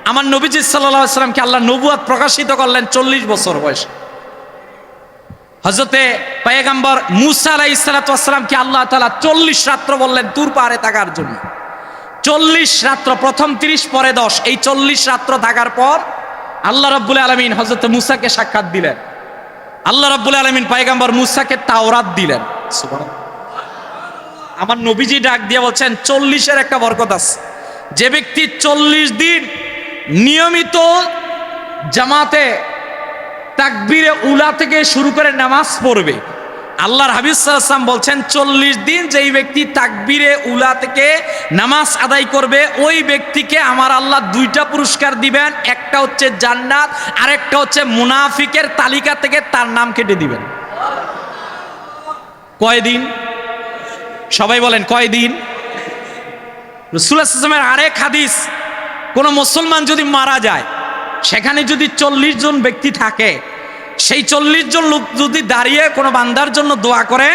আমার নবীজি সাল্লাল্লাহু আলাইহি ওয়াসাল্লামকে আল্লাহ নবুয়ত প্রকাশিত করলেন 40 বছর বয়সে। হযরতে পয়গম্বর মুসা আলাইহিস সালাতু ওয়াস সালামকে আল্লাহ তাআলা 40 রাত্র বললেন তুর পাহাড়ে থাকার জন্য। 40 রাত্র, প্রথম 30 পরে 10, এই 40 রাত্র থাকার পর আল্লাহ রাব্বুল আলামিন হযরতে মুসাকে সাক্ষাৎ দিলেন। আল্লাহ রাব্বুল আলামিন পয়গম্বর মুসাকে তাওরাত দিলেন। সুবহানাল্লাহ। আমার নবীজি ডাক দিয়ে বলছেন 40-এর একটা বরকত আছে। যে ব্যক্তি 40 দিন নিয়মিত জামাতে তাকবীরে উলা থেকে শুরু করে নামাজ পড়বে, আল্লাহর হাবিব সাল্লাল্লাহু আলাইহি ওয়াসাল্লাম বলছেন 40 দিন যেই ব্যক্তি তাকবীরে উলা থেকে নামাজ আদায় করবে, ওই ব্যক্তিকে আমার আল্লাহ 2টা পুরস্কার দিবেন। একটা হচ্ছে জান্নাত, আর একটা হচ্ছে মুনাফিকের তালিকা থেকে তার নাম কেটে দিবেন। কয়দিন? সবাই বলেন কয়দিন? রাসূলুল্লাহ সাল্লাল্লাহু আলাইহি ওয়াসাল্লামের আরেক হাদিস, কোন মুসলমান যদি মারা যায়, সেখানে যদি 40 জন ব্যক্তি থাকে, সেই 40 জন লোক যদি দাঁড়িয়ে কোনো বান্দার জন্য দোয়া করে,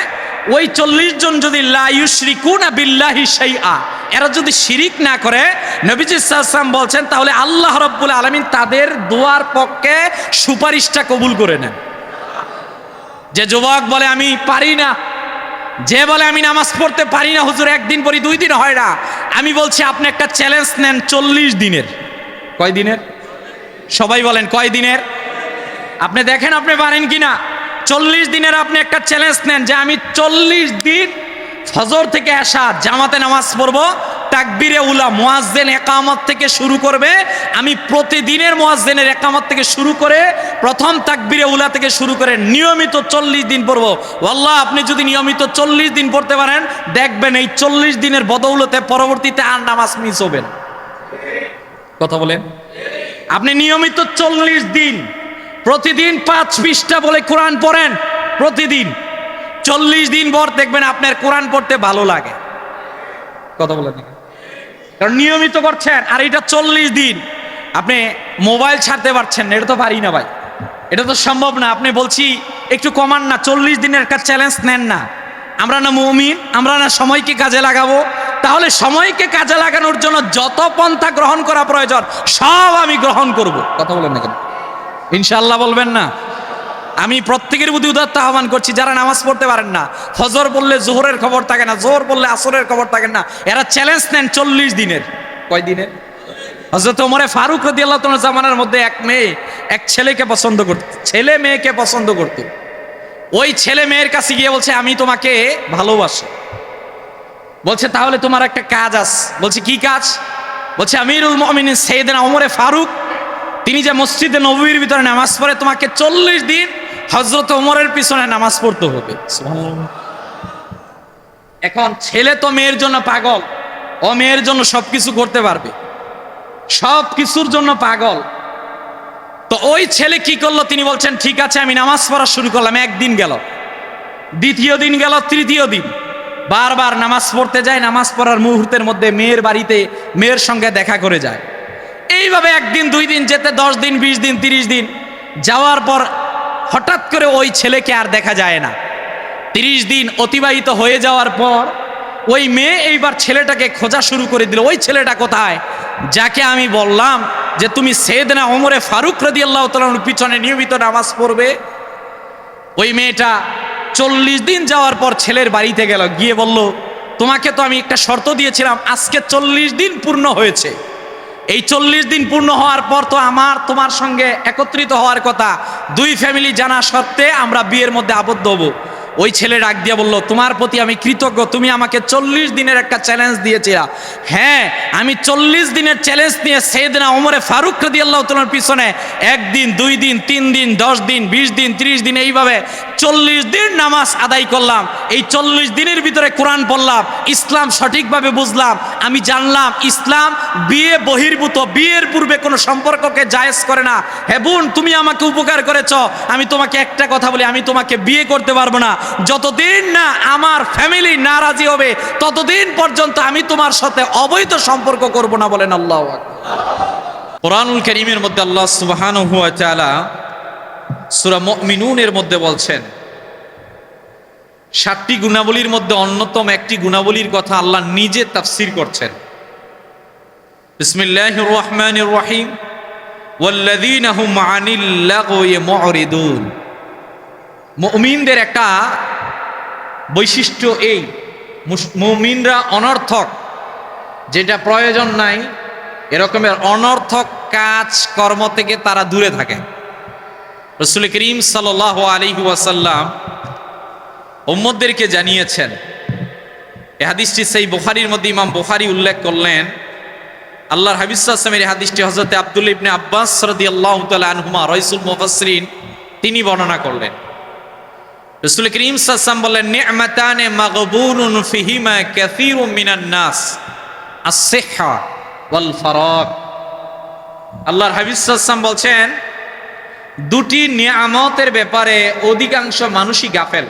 ওই 40 জন যদি লা ইউশরিকুনা বিল্লাহি শাইআ, এরা যদি শিরিক না করে, নবীজি সাল্লাল্লাহু আলাইহি ওয়াসাল্লাম বলছেন, তাহলে আল্লাহ রাব্বুল আলামিন তাদের দোয়ার পক্ষে সুপারিশটা কবুল করে নেন। যে যুবক বলে আমি পারি না, যে বলে আমি নামাজ পড়তে পারি না হুজুর, একদিন পড়ি 2 দিন হয় না, আমি বলছি আপনি একটা চ্যালেঞ্জ নেন 40 দিনের। কয় দিনের? সবাই বলেন কয় দিনের? আপনি দেখেন আপনি পারেন কিনা। 40 দিনের আপনি একটা চ্যালেঞ্জ নেন যে আমি 40 দিন ফজর থেকে এশা জামাতে নামাজ পড়বো, তাকবীরে উলা মুয়াজ্জিন ইকামত থেকে শুরু করবে, আমি প্রতিদিনের মুয়াজ্জিনের ইকামত থেকে শুরু করে প্রথম তাকবীরে উলা থেকে শুরু করে নিয়মিত 40 দিন পড়বো। আল্লাহ আপনি যদি নিয়মিত 40 দিন পড়তে পারেন, দেখবেন এই 40 দিনের বদৌলতে পরবর্তীতে আর নামাজ মিস হবে না। কথা বলেন। আপনি নিয়মিত 40 দিন প্রতিদিন 5 পৃষ্ঠা বলে কোরআন পড়েন, প্রতিদিন 40 দিন পর দেখবেন আপনার কোরআন পড়তে ভালো লাগে। কথা বলেন, কারণ নিয়মিত করছেন। আর এটা 40 দিন আপনি মোবাইল ছাড়তে পারছেন না, এটা তো পারি না ভাই, এটা তো সম্ভব না। আপনি বলছি একটু কমান না, 40 দিনের একটা চ্যালেঞ্জ নেন না। আমরা না মুমিন, আমরা না সময়কে কাজে লাগাবো? তাহলে সময়কে কাজে লাগানোর জন্য যত পন্থা গ্রহণ করা প্রয়োজন সব আমি গ্রহণ করব। কথা বলেন না কেন? ইনশাআল্লাহ বলবেন না? আমি প্রত্যেকের প্রতি উদাত্ত আহ্বান করছি, যারা নামাজ পড়তে পারেন না, ফজর পড়লে জোহরের খবর থাকে না, জোহর পড়লে আসরের খবর থাকে না, এরা চ্যালেঞ্জ নেন 40 দিনের। কয় দিনের? হযরত ওমর ফারুক রাদিয়াল্লাহু তাআলা জামানার মধ্যে এক মেয়ে এক ছেলেকে পছন্দ করত, ছেলে মেয়েকে পছন্দ করত। ওই ছেলে মেয়ের কাছে গিয়ে বলছে আমি তোমাকে ভালোবাসি। বলছে তাহলে তোমার একটা কাজ আছে। বলছে কি কাজ? বলছে আমিরুল মুমিনিন সাইয়েদনা ওমর ফারুক, তিনি যে মসজিদে নববীর ভিতরে নামাজ পড়ে, তোমাকে 40 দিন হযরত ওমরের পিছনে নামাজ পড়তে হবে। সুবহানাল্লাহ। এখন ছেলে তো মেয়ের জন্য পাগল, ও মেয়ের জন্য সবকিছু করতে পারবে, সব কিছুর জন্য পাগল। তো ওই ছেলে কি করলো? তিনি বলছেন ঠিক আছে আমি নামাজ পড়া শুরু করলাম। একদিন গেল, দ্বিতীয় দিন গেল, তৃতীয় দিন, বারবার নামাজ পড়তে যায়। নামাজ পড়ার মুহূর্তের মধ্যে মেয়ের বাড়িতে মেয়ের সঙ্গে দেখা করে যায়। এইভাবে একদিন 2 দিন যেতে 10 দিন 20 দিন 30 দিন যাওয়ার পর হঠাৎ করে ওই ছেলেকে আর দেখা যায় না। 30 দিন অতিবাহিত হয়ে যাওয়ার পর ওই মেয়ে এইবার ছেলেটাকে খোঁজা শুরু করে দিল। ওই ছেলেটা কোথায়, যাকে আমি বললাম যে তুমি সাইয়েদনা ওমর ফারুক রাদিয়াল্লাহু তাআলার পিছনে নিয়মিত নামাজ পড়বে? ওই মেয়েটা 40 দিন যাওয়ার পর ছেলের বাড়িতে গেল, গিয়ে বলল তোমাকে তো আমি একটা শর্ত দিয়েছিলাম, আজকে 40 দিন পূর্ণ হয়েছে। এই 40 দিন পূর্ণ হওয়ার পর তো আমার তোমার সঙ্গে একত্রিত হওয়ার কথা, 2 ফ্যামিলি জানা সত্ত্বে আমরা বিয়ের মধ্যে আবদ্ধ হব। ওই ছেলে ডাক দিয়ে বলল তোমার প্রতি আমি কৃতজ্ঞ, তুমি আমাকে 40 দিনের একটা চ্যালেঞ্জ দিয়েছিলা। হ্যাঁ, আমি 40 দিনের চ্যালেঞ্জ নিয়ে সাইয়েদনা ওমর ফারুক রাদিয়াল্লাহু তাআলার পিছনে 1 দিন 2 দিন 3 দিন 10 দিন 20 দিন 30 দিন এইভাবে 40 দিন নামাজ আদায় করলাম। এই 40 দিনের ভিতরে কোরআন পড়লাম, ইসলাম সঠিকভাবে বুঝলাম, আমি জানলাম ইসলাম বিয়ে বহির্ভূত, বিয়ের পূর্বে কোনো সম্পর্ককে জায়েজ করে না। হে বোন, তুমি আমাকে উপকার করেছ, আমি তোমাকে একটা কথা বলি, আমি তোমাকে বিয়ে করতে পারবো না। যতদিন না আমার ফ্যামিলি নারাজি হবে ততদিন পর্যন্ত আমি তোমার সাথে অবৈধ সম্পর্ক করব না। বলেন আল্লাহু আকবার। কোরআনুল কারীমের মধ্যে আল্লাহ সুবহানাহু ওয়া তাআলা সূরা মুমিনুনের মধ্যে বলছেন 7টি গুণাবলীর মধ্যে অন্যতম একটি গুণাবলীর কথা আল্লাহ নিজে তাফসীর করছেন। বিসমিল্লাহির রহমানির রহিম ওয়াল্লাযীনা হুম আনিল লাগওয়ি মুরিদুন। মুমিনদের একটা বৈশিষ্ট্য এই, মুমিনরা অনর্থক, যেটা প্রয়োজন নাই এরকমের অনর্থক কাজ কর্ম থেকে তারা দূরে থাকে। রাসূল করিম সাল্লাল্লাহু আলাইহি ওয়াসাল্লাম উম্মতদেরকে জানিয়েছেন, এই হাদিসটি সেই বুখারীর মধ্যে ইমাম বুখারী উল্লেখ করলেন। আল্লাহর হাবিব সাল্লাল্লাহু আলাইহি ওয়াসাল্লামের হাদিসটি হযরত আব্দুল্লাহ ইবনে আব্বাস রাদিয়াল্লাহু তাআলা আনহুমা রাইসুল মুফাসসিরিন তিনি বর্ণনা করলেন। রাসূল করিম সাল্লাল্লাহু আলাইহি ওয়াসাল্লাম বললেন, নি'মাতানে মাগবুনুন ফিহিমা কাসীরুম মিনান নাস, আস-সিহহা ওয়াল ফারাগ। আল্লাহর হাবিব সাল্লাল্লাহু আলাইহি ওয়াসাল্লাম বলছেন, দুটি নিয়ামতের ব্যাপারে অধিকাংশ মানুষই গাফেল।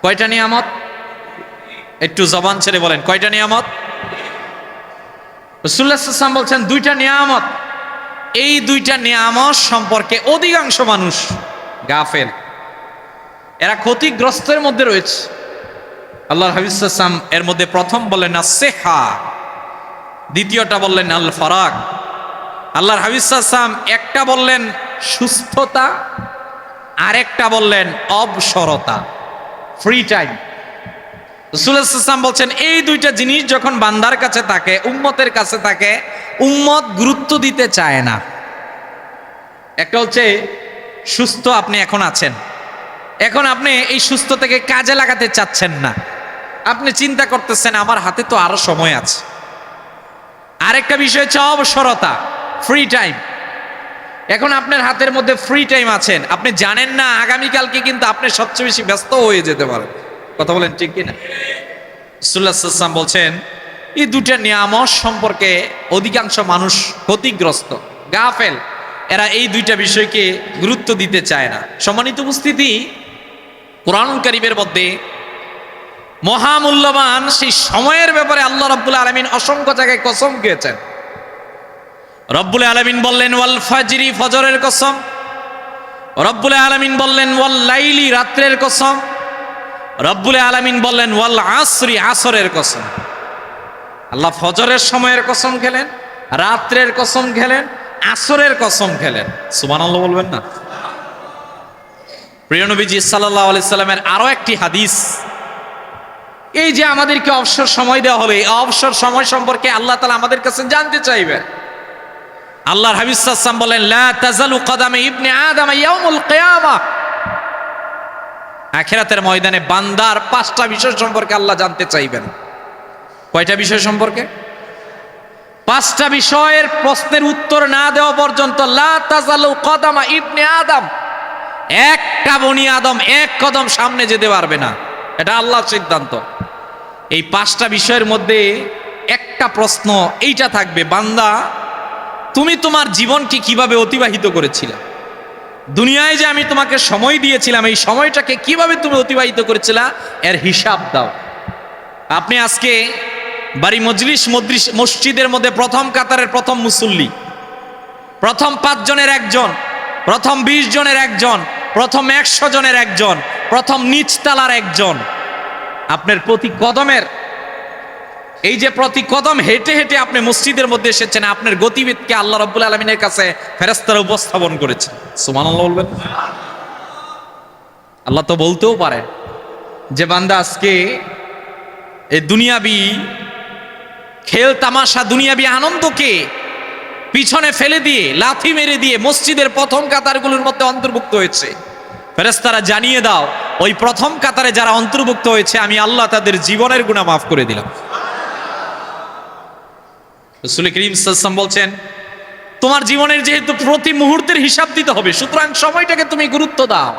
কয়টা নিয়ামত? একটু জবান ছেড়ে বলেন, কয়টা নিয়ামত? রাসূলুল্লাহ সাল্লাল্লাহু আলাইহি ওয়াসাল্লাম বলছেন দুইটা নিয়ামত, এই দুইটা নিয়ামত সম্পর্কে অধিকাংশ মানুষ গাফেল, এরা ক্ষতিগ্রস্তের মধ্যে রয়েছে। আল্লাহর হাবিব সাল্লাল্লাহু আলাইহি ওয়াসাল্লাম এর মধ্যে প্রথম বললেন আস-সিহহা, দ্বিতীয়টা বললেন আল ফারাগ। আল্লাহর হাবিব সাল্লাল্লাহু আলাইহি ওয়াসাল্লাম একটা বললেন সুস্থতা, আরেকটা বললেন অবসরতা, ফ্রি টাইম। রাসূলুল্লাহ সাল্লাল্লাহু আলাইহি ওয়াসাল্লাম বলছেন এই দুইটা জিনিস যখন বান্দার কাছে থাকে, উম্মতের কাছে থাকে, উম্মত গুরুত্ব দিতে চায় না। একটা হচ্ছে সুস্থ, আপনি এখন আছেন, এখন আপনি এই সুস্থ থেকে কাজে লাগাতে চাচ্ছেন না, আপনি চিন্তা করতেছেন আমার হাতে তো আরো সময় আছে। আরেকটা বিষয় হচ্ছে অবসরতা, ফ্রি টাইম। এখন আপনার হাতের মধ্যে ফ্রি টাইম আছেন, আপনি জানেন না আগামীকালকে কিন্তু আপনি সবচেয়ে বেশি ব্যস্ত হয়ে যেতে পারেন। কথা বলেন ঠিক কিনা? রাসূলুল্লাহ সাল্লাল্লাহু আলাইহি ওয়াসাল্লাম বলছেন এই দুটা নিয়ামত সম্পর্কে অধিকাংশ মানুষ ক্ষতিগ্রস্ত, গাফেল, এরা এই দুইটা বিষয়কে গুরুত্ব দিতে চায় না। সম্মানিত উপস্থিতি, কোরআনুল কারীমের মধ্যে মহামূল্যবান সেই সময়ের ব্যাপারে আল্লাহ রাব্বুল আলামিন অসংখ্য জায়গায় কসম খেয়েছেন। রব্বুল আলামিন বললেন ওয়াল ফাজরি, ফজরের কসম। রব্বুল আলামিন বললেন ওয়াল লাইলি, রাত্রের কসম। রব্বুল আলামিন বললেন ওয়াল আসরি, আসরের কসম। আল্লাহ ফজরের সময়ের কসম খেলেন, রাত্রের কসম খেলেন, আসরের কসম খেলেন। সুবহানাল্লাহ বলবেন না? প্রিয় নবীজি সাল্লাল্লাহু আলাইহি সাল্লামের আরো একটি হাদিস, এই যে আমাদেরকে অবসর সময় দেওয়া হবে, এই অবসর সময় সম্পর্কে আল্লাহ তাআলা আমাদের কাছে জানতে চাইবেন। আল্লাহর হাবিব সাল্লাল্লাহু আলাইহি ওয়াসাল্লাম বলেন লা তাজালু কদামে ইবনে আদম ইয়াউমুল কিয়ামাহ, আখিরাতের ময়দানে বান্দার 5টা বিষয় সম্পর্কে আল্লাহ জানতে চাইবেন। কয়টা বিষয় সম্পর্কে? 5টা বিষয়ের প্রশ্নের উত্তর না দেওয়া পর্যন্ত লা তাজালু কদামা ইবনে আদম, একটা বনি আদম এক কদম সামনে যেতে পারবে না, এটা আল্লাহর সিদ্ধান্ত। এই 5টা বিষয়ের মধ্যে একটা প্রশ্ন এইটা থাকবে, বান্দা তুমি তোমার জীবনকে কিভাবে অতিবাহিত করেছিলে? দুনিয়ায় যে আমি তোমাকে সময় দিয়েছিলাম, এই সময়টাকে কিভাবে তুমি অতিবাহিত করেছিলা এর হিসাব দাও। আপনি আজকে বাড়ি মসজিদের মধ্যে প্রথম কাতারের প্রথম মুসল্লি, প্রথম 5 জনের একজন, প্রথম 20 জনের একজন, প্রথম 100 জনের একজন, প্রথম নিচতলার একজন। আপনার প্রতি কদমের, এই যে প্রতি কদম হেঁটে হেঁটে আপনি মসজিদের মধ্যে এসেছেন, আপনার গতিবিধিকে আল্লাহ রাব্বুল আলামিনের কাছে ফেরেশতারা উপস্থাপন করেছে। সুবহানাল্লাহ বলবেন? আল্লাহ তো বলতেও পারে যে বান্দা আজকে এই দুনিয়াবি খেল তামাশা, দুনিয়াবি আনন্দকে পিছনে ফেলে দিয়ে, লাথি মেরে দিয়ে মসজিদের প্রথম কাতারগুলোর মধ্যে অন্তর্ভুক্ত হয়েছে। ফেরেশতারা জানিয়ে দাও ওই প্রথম কাতারে যারা অন্তর্ভুক্ত হয়েছে আমি আল্লাহ তাদের জীবনের গুনাহ মাফ করে দিলাম। রাসূল করিম সাল্লাল্লাহু আলাইহি ওয়াসাল্লাম বলছেন তোমার জীবনের যেহেতু প্রতি মুহূর্তের হিসাব দিতে হবে, সুতরাং সময়টাকে তুমি গুরুত্ব দাও।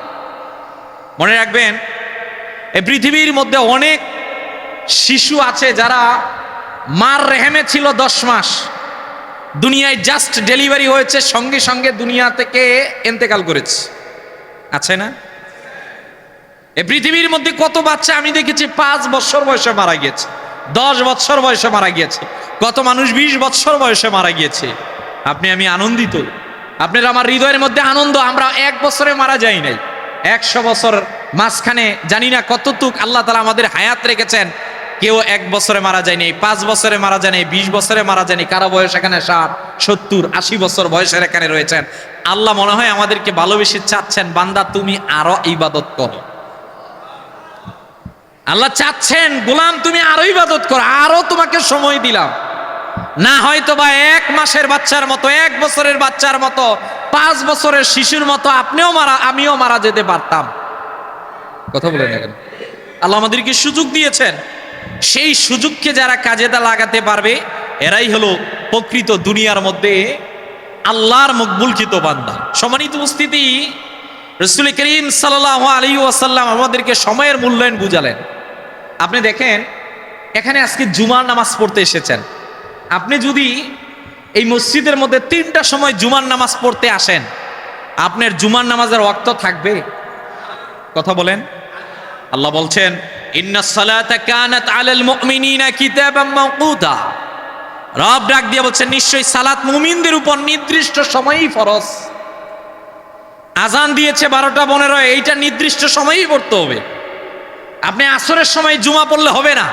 মনে রাখবেন এই পৃথিবীর মধ্যে অনেক শিশু আছে যারা মার রেহেমে ছিল 10 মাস, দুনিয়ায় জাস্ট ডেলিভারি হয়েছে, সঙ্গে সঙ্গে দুনিয়া থেকে ইন্তেকাল করেছে, আছে না? এই পৃথিবীর মধ্যে কত বাচ্চা আমি দেখেছি 5 বছর বয়সে মারা গিয়েছে, 10 বছর বয়সে মারা গিয়েছে, কত মানুষ 20 বছর বয়সে মারা গিয়েছে। আপনি আমি আনন্দিত, আপনার আমার হৃদয়ের মধ্যে আনন্দ, আমরা 1 বছরে মারা যাই নাই, 100 বছর মাঝখানে জানি না কতটুক আল্লাহ তাআলা আমাদের হায়াত রেখেছেন, কেউ 1 বছরে মারা যায়নি, 5 বছরে মারা যায়নি, 20 বছরে মারা যায়নি, কারো বয়স এখানে 60, 70, 80 বছর বয়সের এখানে রয়েছেন। আল্লাহ মনে হয় আমাদেরকে ভালোবেসে চাচ্ছেন, বান্দা তুমি আরো ইবাদত করো। আল্লাহ চাচ্ছেন, গোলাম তুমি আরো ইবাদত করো, আরো তোমাকে সময় দিলাম। না হয়তো বা 1 মাসের বাচ্চার মতো, 1 বছরের বাচ্চার মতো, 5 বছরের শিশুর মতো আমিও মারা যেতে পারতাম। কথা বলেন না কেন? আল্লাহ আমাদেরকে সুযোগ দিয়েছেন, সেই সুযোগকে যারা কাজে লাগাতে পারবে এরাই হলো প্রকৃত দুনিয়ার মধ্যে আল্লাহর মকবুলকৃত বান্দা। সম্মানিত উপস্থিতি, রাসূল করিম সাল্লাল্লাহু আলাইহি ওয়াসাল্লাম আমাদেরকে সময়ের মূল্যায়ন বুঝালেন। আপনি দেখেন, এখানে আজকে জুমার নামাজ পড়তে এসেছেন, আপনি যদি এই মসজিদের মধ্যে 3টা সময় জুমার নামাজ পড়তে আসেন, আপনার জুমার নামাজের ওয়াক্ত থাকবে? কথা বলেন। আল্লাহ বলছেন, ইন্নাস সালাতা কানাত আলাল মুমিনিনা কিতাবাম মাওকুতা। রব ডাক দিয়ে বলছেন, নিশ্চয়ই সালাত মুমিনদের উপর নির্দিষ্ট সময়ই ফরজ। আজান দিয়েছে 12টা 15, এইটা নির্দিষ্ট সময়ই পড়তে হবে। আপনি আসরের সময় জুমা পড়লে হবে না,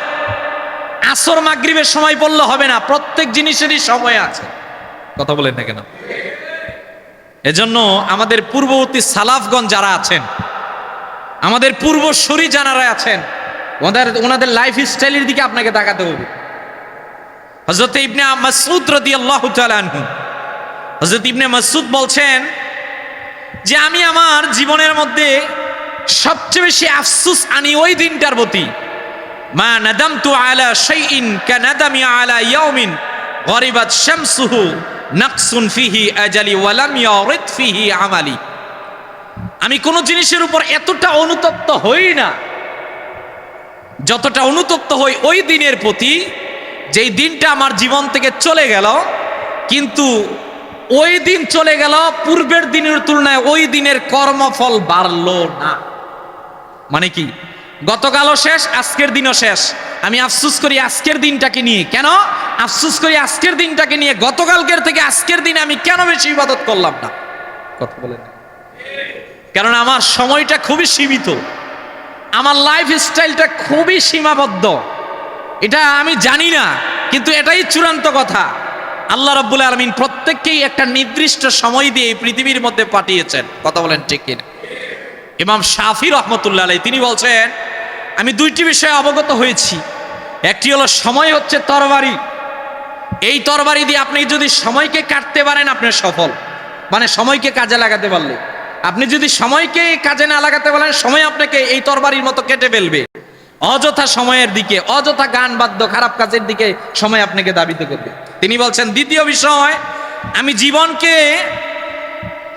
আসর মাগরিবের সময় পড়লে হবে না, প্রত্যেক জিনিসেরই সময় আছে। কথা বলেন না কেন? এজন্য আমাদের পূর্ববর্তী সালাফগণ যারা আছেন, আমাদের পূর্বসূরি যারা আছেন, ওনাদের লাইফ স্টাইলের দিকে আপনাকে তাকাতে হবে। হযরত ইবনে মাসউদ রাদিয়াল্লাহু তাআলা আনহু, হযরত ইবনে মাসউদ বলছেন যে আমি আমার জীবনের মধ্যে সবচেয়ে বেশি আফসোস আনি ওই দিনটার প্রতি, মা নাদামতু আলা শাইইন কানাদামি আলা ইয়াউমিন গরিবাত শামসুহু নাকসুন ফিহি আজালি ওয়া লাম ইয়ারিদ ফিহি আমালি। আমি কোন জিনিসের উপর এতটা অনুতপ্ত হই না যতটা অনুতপ্ত হই ওই দিনের প্রতি, যেই দিনটা আমার জীবন থেকে চলে গেল, কিন্তু ওই দিন চলে গেল, পূর্বের দিনের তুলনায় ওই দিনের কর্মফল বাড়লো না। মানে কি, গতকালও শেষ, আজকের দিনও শেষ, আমি আফসোস করি আজকের দিনটাকে নিয়ে। কেন আফসোস করি আজকের দিনটাকে নিয়ে? গতকালকের থেকে আজকের দিনে আমি কেন বেশি ইবাদত করলাম না? কথা বলেন। কারণ আমার সময়টা খুবই সীমিত, আমার লাইফ স্টাইলটা খুবই সীমাবদ্ধ। এটা আমি জানি না, কিন্তু এটাই চূড়ান্ত কথা। আল্লাহ রাব্বুল আলামিন প্রত্যেককেই একটা নির্দিষ্ট সময় দিয়ে এই পৃথিবীর মধ্যে পাঠিয়েছেন। কথা বলেন ঠিক কিনা? ইমাম শাফি রাহমাতুল্লাহ আলাইহি তিনি বলছেন, আমি 2টি বিষয়ে অবগত হয়েছি। একটি হলো সময় হচ্ছে তরবারি, এই তরবারি দিয়ে আপনি যদি সময়কে কাটতে পারেন আপনি সফল। মানে সময়কে কাজে লাগাতে পারলে, আপনি যদি সময়কে কাজে না লাগাতে পারেন, সময় আপনাকে এই তরবারির মতো কেটে ফেলবে। অযথা সময়ের দিকে, অযথা গান বাদ্য খারাপ কাজের দিকে সময় আপনাকে ধাবিত করবে। তিনি বলছেন, দ্বিতীয় বিষয়, আমি জীবনকে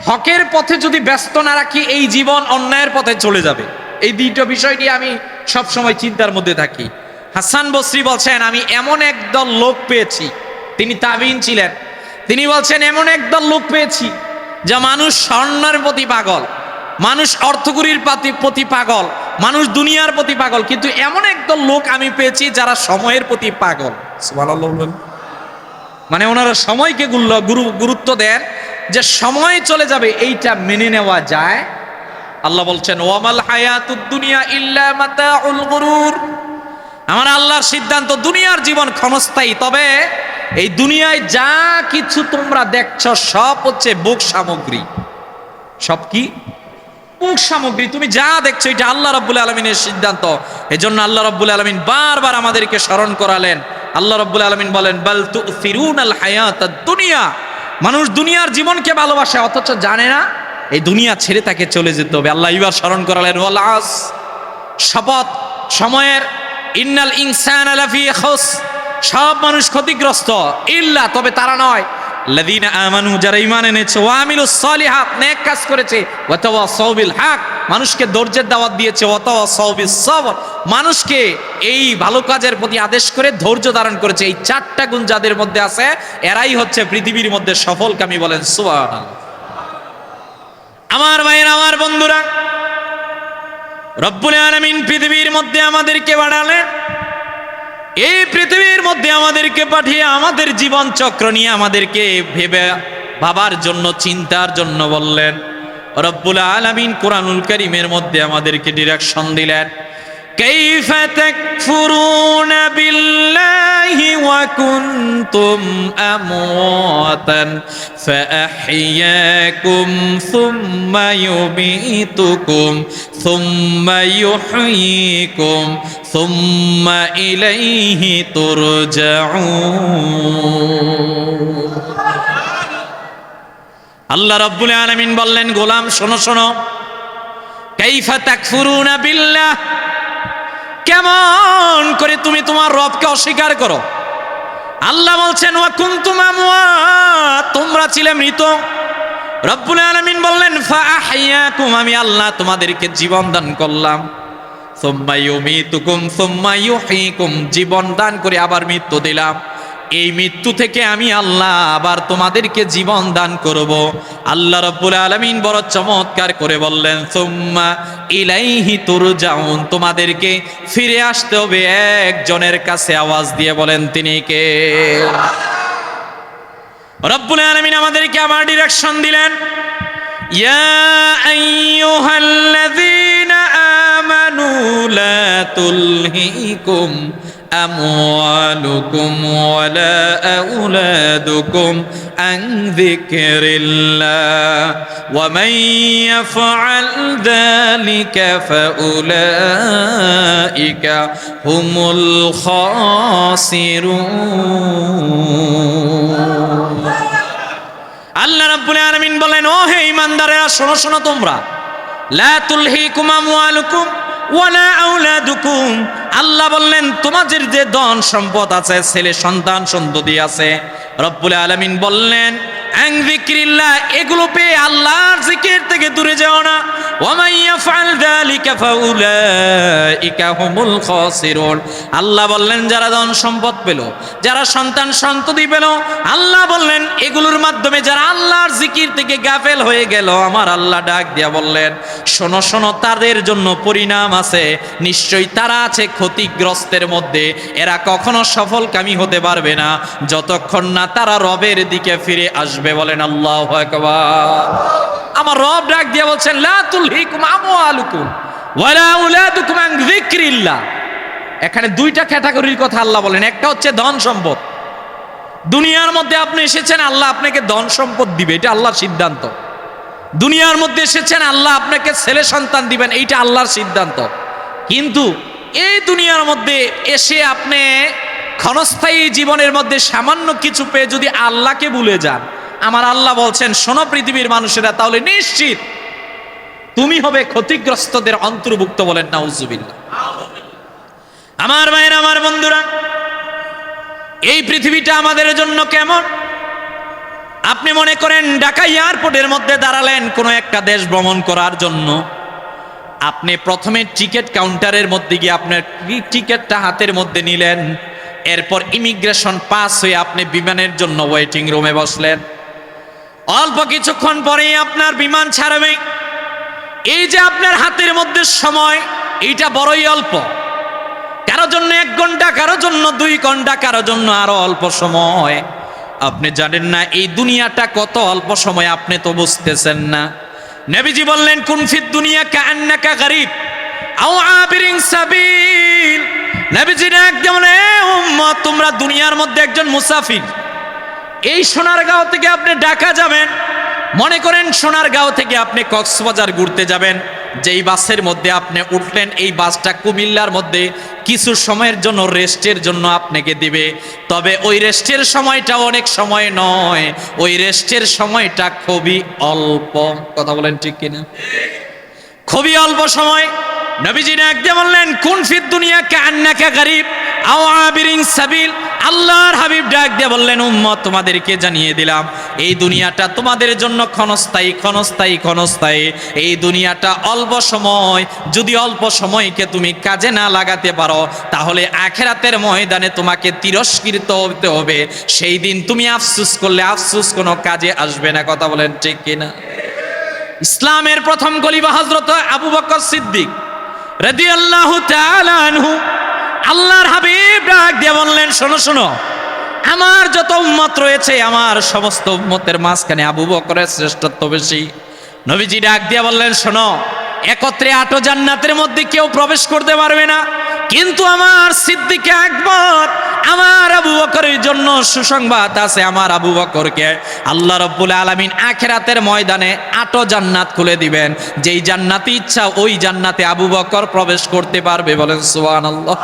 হকের পথে যদি ব্যস্ত না রাখি, এই জীবন অন্যায়ের পথে চলে যাবে। এই 2টো বিষয় নিয়ে আমি সব সময় চিন্তার মধ্যে থাকি। হাসান বসরি বলছেন, আমি এমন একদল লোক পেয়েছি, তিনি তাবিঈন ছিলেন, তিনি বলছেন এমন একদল লোক পেয়েছি যা মানুষ স্বর্ণের প্রতি পাগল, মানুষ অর্থকরীর প্রতি পাগল, মানুষ দুনিয়ার প্রতি পাগল, কিন্তু এমন একদল লোক আমি পেয়েছি যারা সময়ের প্রতি পাগল। সুবহানাল্লাহ। মানে ওনারা সময়কে গুরুত্ব দেন, যে সময় চলে যাবে এইটা মেনে নেওয়া যায়। আল্লাহ বলছেন, ওয়ামাল হায়াতুদ দুনিয়া ইল্লা মাতাউল গুরুর। আমার আল্লাহর সিদ্ধান্ত, দুনিয়ার জীবন ক্ষণস্থায়ী, তবে এই দুনিয়ায় যা কিছু তোমরা দেখছো সব হচ্ছে ভোগ সামগ্রী। সব কি? ভোগ সামগ্রী। তুমি যা দেখছো এটা আল্লাহ রাব্বুল আলামিনের সিদ্ধান্ত। এজন্য আল্লাহ রাব্বুল আলামিন বারবার আমাদেরকে স্মরণ করালেন। আল্লাহ রাব্বুল আলামিন বলেন, বাল তুফিরুনাল হায়াতাদ দুনিয়া। মানুষ দুনিয়ার জীবনকে ভালোবাসে, অথচ জানে না এই দুনিয়া ছেড়ে তাকে চলে যেতে হবে। আল্লাহ এবার স্মরণ করালেন, ওয়াল আস, শপথ সময়ের, ইন্নাল ইনসানা লাফি খুস, সব মানুষ ক্ষতিগ্রস্ত, ইল্লা, তবে তারা নয়, লাযিনা আমানু, যারা ঈমান এনেছে, ওয়া আমিলুস সলিহাত, নেক কাজ করেছে, ওয়া তাওয়াসাউ বিল হক, মানুষকে ধৈর্যের দাওয়াত দিয়েছে, ওয়া তাওয়াসাউ বিস সবর, মানুষকে এই ভালো কাজের প্রতি আদেশ করে ধৈর্য ধারণ করেছে। এই 4টা গুণ যাদের মধ্যে আছে, এরাই হচ্ছে পৃথিবীর মধ্যে সফলকামী। বলেন সুবহানাল্লাহ। আমার ভাইয়েরা, আমার বন্ধুরা, রব্বুল আলামিন পৃথিবীর মধ্যে আমাদেরকে পাঠালেন, এই পৃথিবীর মধ্যে আমাদেরকে পাঠিয়ে আমাদের জীবন চক্র নিয়ে আমাদেরকে ভাবার জন্য, চিন্তার জন্য বললেন। রব্বুল আলামিন কোরআনুল কারীমের মধ্যে আমাদেরকে ডিরেকশন দিলেন। كيف تكفرون بالله وكنتم أمواتا فأحياكم ثم يميتكم ثم يحييكم ثم إليه ترجعون আল্লাহ রাব্বুল আলামিন বললেন, গোলাম শোনো শোনো, কাইফা তাকফুরুনা বিল্লাহ, কেমন করে তুমি তোমার রবকে অস্বীকার করো। আল্লাহ বলছেন ওয়া কুনতুম আমওয়াত, তোমরা ছিলে মৃত। রব্বুল আলামিন বললেন ফাআহইয়াকুম, আমি আল্লাহ তোমাদেরকে জীবন দান করলাম। সুম্মা ইউমীতুকুম সুম্মা ইউহয়িকুম, জীবন দান করে আবার মৃত্যু দিলাম। এই মৃত্যু থেকে আমি আল্লাহ আবার তোমাদেরকে জীবন দান করব। আল্লাহ রাব্বুল আলামিন বড় চমৎকার করে বললেন সুম্মা ইলাইহি তুরজাউন, তোমাদেরকে ফিরে আসতে হবে একজনের কাছে। আওয়াজ দিয়ে বলেন তিনি কে? রাব্বুল আলামিন আমাদেরকে আমার ডিরেকশন দিলেন, ইয়া আইয়ুহাল্লাযীনা আমানু লা তুলহিকুম أموالكم ولا أولادكم عن ذكر الله ومن يفعل ذلك فأولئك هم الخاسرون আল্লাহ রাব্বুল আলামিন বলেন, ও হে ঈমানদারেরা শোনো শোনো, তোমরা লা তুলহিকুম আমওয়ালুকুম ওয়ালা আওলাদুকুম, আল্লাহ বললেন তোমাদের যে ধন সম্পদ আছে, ছেলে সন্তান সন্ততি আছে, রব্বুল আলামিন বললেন আন যিকরিল্লাহ, এগুলো পেয়ে আল্লাহর জিকির থেকে দূরে যাও না। ওয়া মান ইয়াফআল যালিকা ফাউলাইকা হুমুল খাসিরুন, আল্লাহ বললেন যারা ধন সম্পদ পেল, যারা সন্তান সন্ততি পেল, আল্লাহ বললেন এগুলোর মাধ্যমে যারা আল্লাহর জিকির থেকে গাফেল হয়ে গেল, আমার আল্লাহ ডাক দিয়া বললেন শোনো শোনো, তাদের জন্য পরিণাম আছে, নিশ্চয়ই তারা আছে ক্ষতিগ্রস্তের মধ্যে। এরা কখনো সফলকামী হতে পারবে না যতক্ষণ না তারা রবের দিকে ফিরে আসবে। বলেন আল্লাহু আকবার। আমার রব ডাক দিয়ে বলছেন লা তুলহিকুম আমওয়ালুকুম ওয়ালা আওলাদুকুম আন যিকরিল্লাহ। এখানে দুইটা ক্যাটাগরির কথা আল্লাহ বলেন। একটা হচ্ছে ধন সম্পদ। দুনিয়ার মধ্যে আপনি এসেছেন, আল্লাহ আপনাকে ধন সম্পদ দিবে, এটা আল্লাহর সিদ্ধান্ত। দুনিয়ার মধ্যে এসেছেন, আল্লাহ আপনাকে ছেলে সন্তান দিবেন, এইটা আল্লাহর সিদ্ধান্ত। কিন্তু এই দুনিয়ার মধ্যে এসে আপনি ক্ষণস্থায়ী জীবনের মধ্যে সামান্য কিছু পেয়ে যদি আল্লাহকে ভুলে যান, আমার আল্লাহ বলছেন শোনো পৃথিবীর মানুষেরা, তাহলে নিশ্চিত তুমি হবে ক্ষতিগ্রস্তদের অন্তর্ভুক্ত। বলেন নাউজুবিল্লাহ। আমার ভাইয়েরা, আমার বন্ধুরা, এই পৃথিবীটা আমাদের জন্য কেমন? আপনি মনে করেন ঢাকা এয়ারপোর্টের মধ্যে দাঁড়ালেন কোনো একটা দেশ ভ্রমণ করার জন্য। আপনি প্রথমে টিকিট কাউন্টারের মধ্যে গিয়ে আপনার টিকিটটা হাতের মধ্যে নিলেন, এরপর ইমিগ্রেশন পাস হয়ে আপনি বিমানের জন্য ওয়েটিং রুমে বসলেন। অল্প কিছুক্ষণ পরেই আপনার বিমান ছাড়বে। এই যে আপনার হাতের মধ্যে সময়, এইটা বড়ই অল্প। কারো জন্য 1 ঘন্টা, কারো জন্য 2 ঘন্টা, কারো জন্য আরো অল্প সময়। আপনি জানেন না এই দুনিয়াটা কত অল্প সময়, আপনি তো বুঝতেছেন না। নবীজি বললেন কুন ফিদ দুনিয়া কাআন্নাকা গারীব আও আবিরিন সাবিল। নবীজি একদম উম্মত, তোমরা দুনিয়ার মধ্যে একজন মুসাফির। এই সোনারগাঁও থেকে আপনি ঢাকা যাবেন, মনে করেন সোনারগাঁও থেকে আপনি কক্সবাজার ঘুরতে যাবেন। যেই বাসের মধ্যে আপনি উঠলেন, এই বাসটা কুমিল্লার মধ্যে কিছু সময়ের জন্য রেস্টের জন্য আপনাকে দিবে। তবে ওই রেস্টের সময়টা অনেক সময় নয়, ওই রেস্টের সময়টা খুবই অল্প। কথা বলেন ঠিক কিনা? খুবই অল্প সময়। নবীজি একদম বললেন কুন ফিদ দুনিয়া কাআন্নাকা গারীব আও আবিরিন সাবিল। আল্লাহর হাবিব ডাক দিয়ে বললেন উম্মত, তোমাদেরকে জানিয়ে দিলাম এই দুনিয়াটা তোমাদের জন্য ক্ষণস্থায়ী, ক্ষণস্থায়ী, ক্ষণস্থায়ী। এই দুনিয়াটা অল্প সময়। যদি অল্প সময়কে তুমি কাজে না লাগাতে পারো, তাহলে আখিরাতের ময়দানে তোমাকে তিরস্কৃত হতে হবে। সেই দিন তুমি আফসোস করলে আফসোস কোনো কাজে আসবে না। কথা বলেন ঠিক কিনা? ইসলামের প্রথম খলিফা হযরত আবু বকর সিদ্দিক রাদিয়াল্লাহু তাআলা আনহু, আল্লাহর হাবিব ডাক দিয়ে বললেন শোনো শোনো, আমার যত উম্মত রয়েছে, আমার সমস্ত উম্মতের মাঝখানে আবু বকরের শ্রেষ্ঠত্ব বেশি। নবীজি ডাক দিয়ে বললেন শোনো, একত্রে 8 জান্নাতের মধ্যে কেউ প্রবেশ করতে পারবে না। কিন্তু আমার সিদ্দিক আকবর, আমার আবু বকরের জন্য সুসংবাদ আছে। আমার আবু বকরকে আল্লাহ রাব্বুল আলামিন আখিরাতের ময়দানে 8 জান্নাত খুলে দিবেন। যেই জান্নাতে ইচ্ছা ওই জান্নাতে আবু বকর প্রবেশ করতে পারবে। বলেন সুবহানাল্লাহ।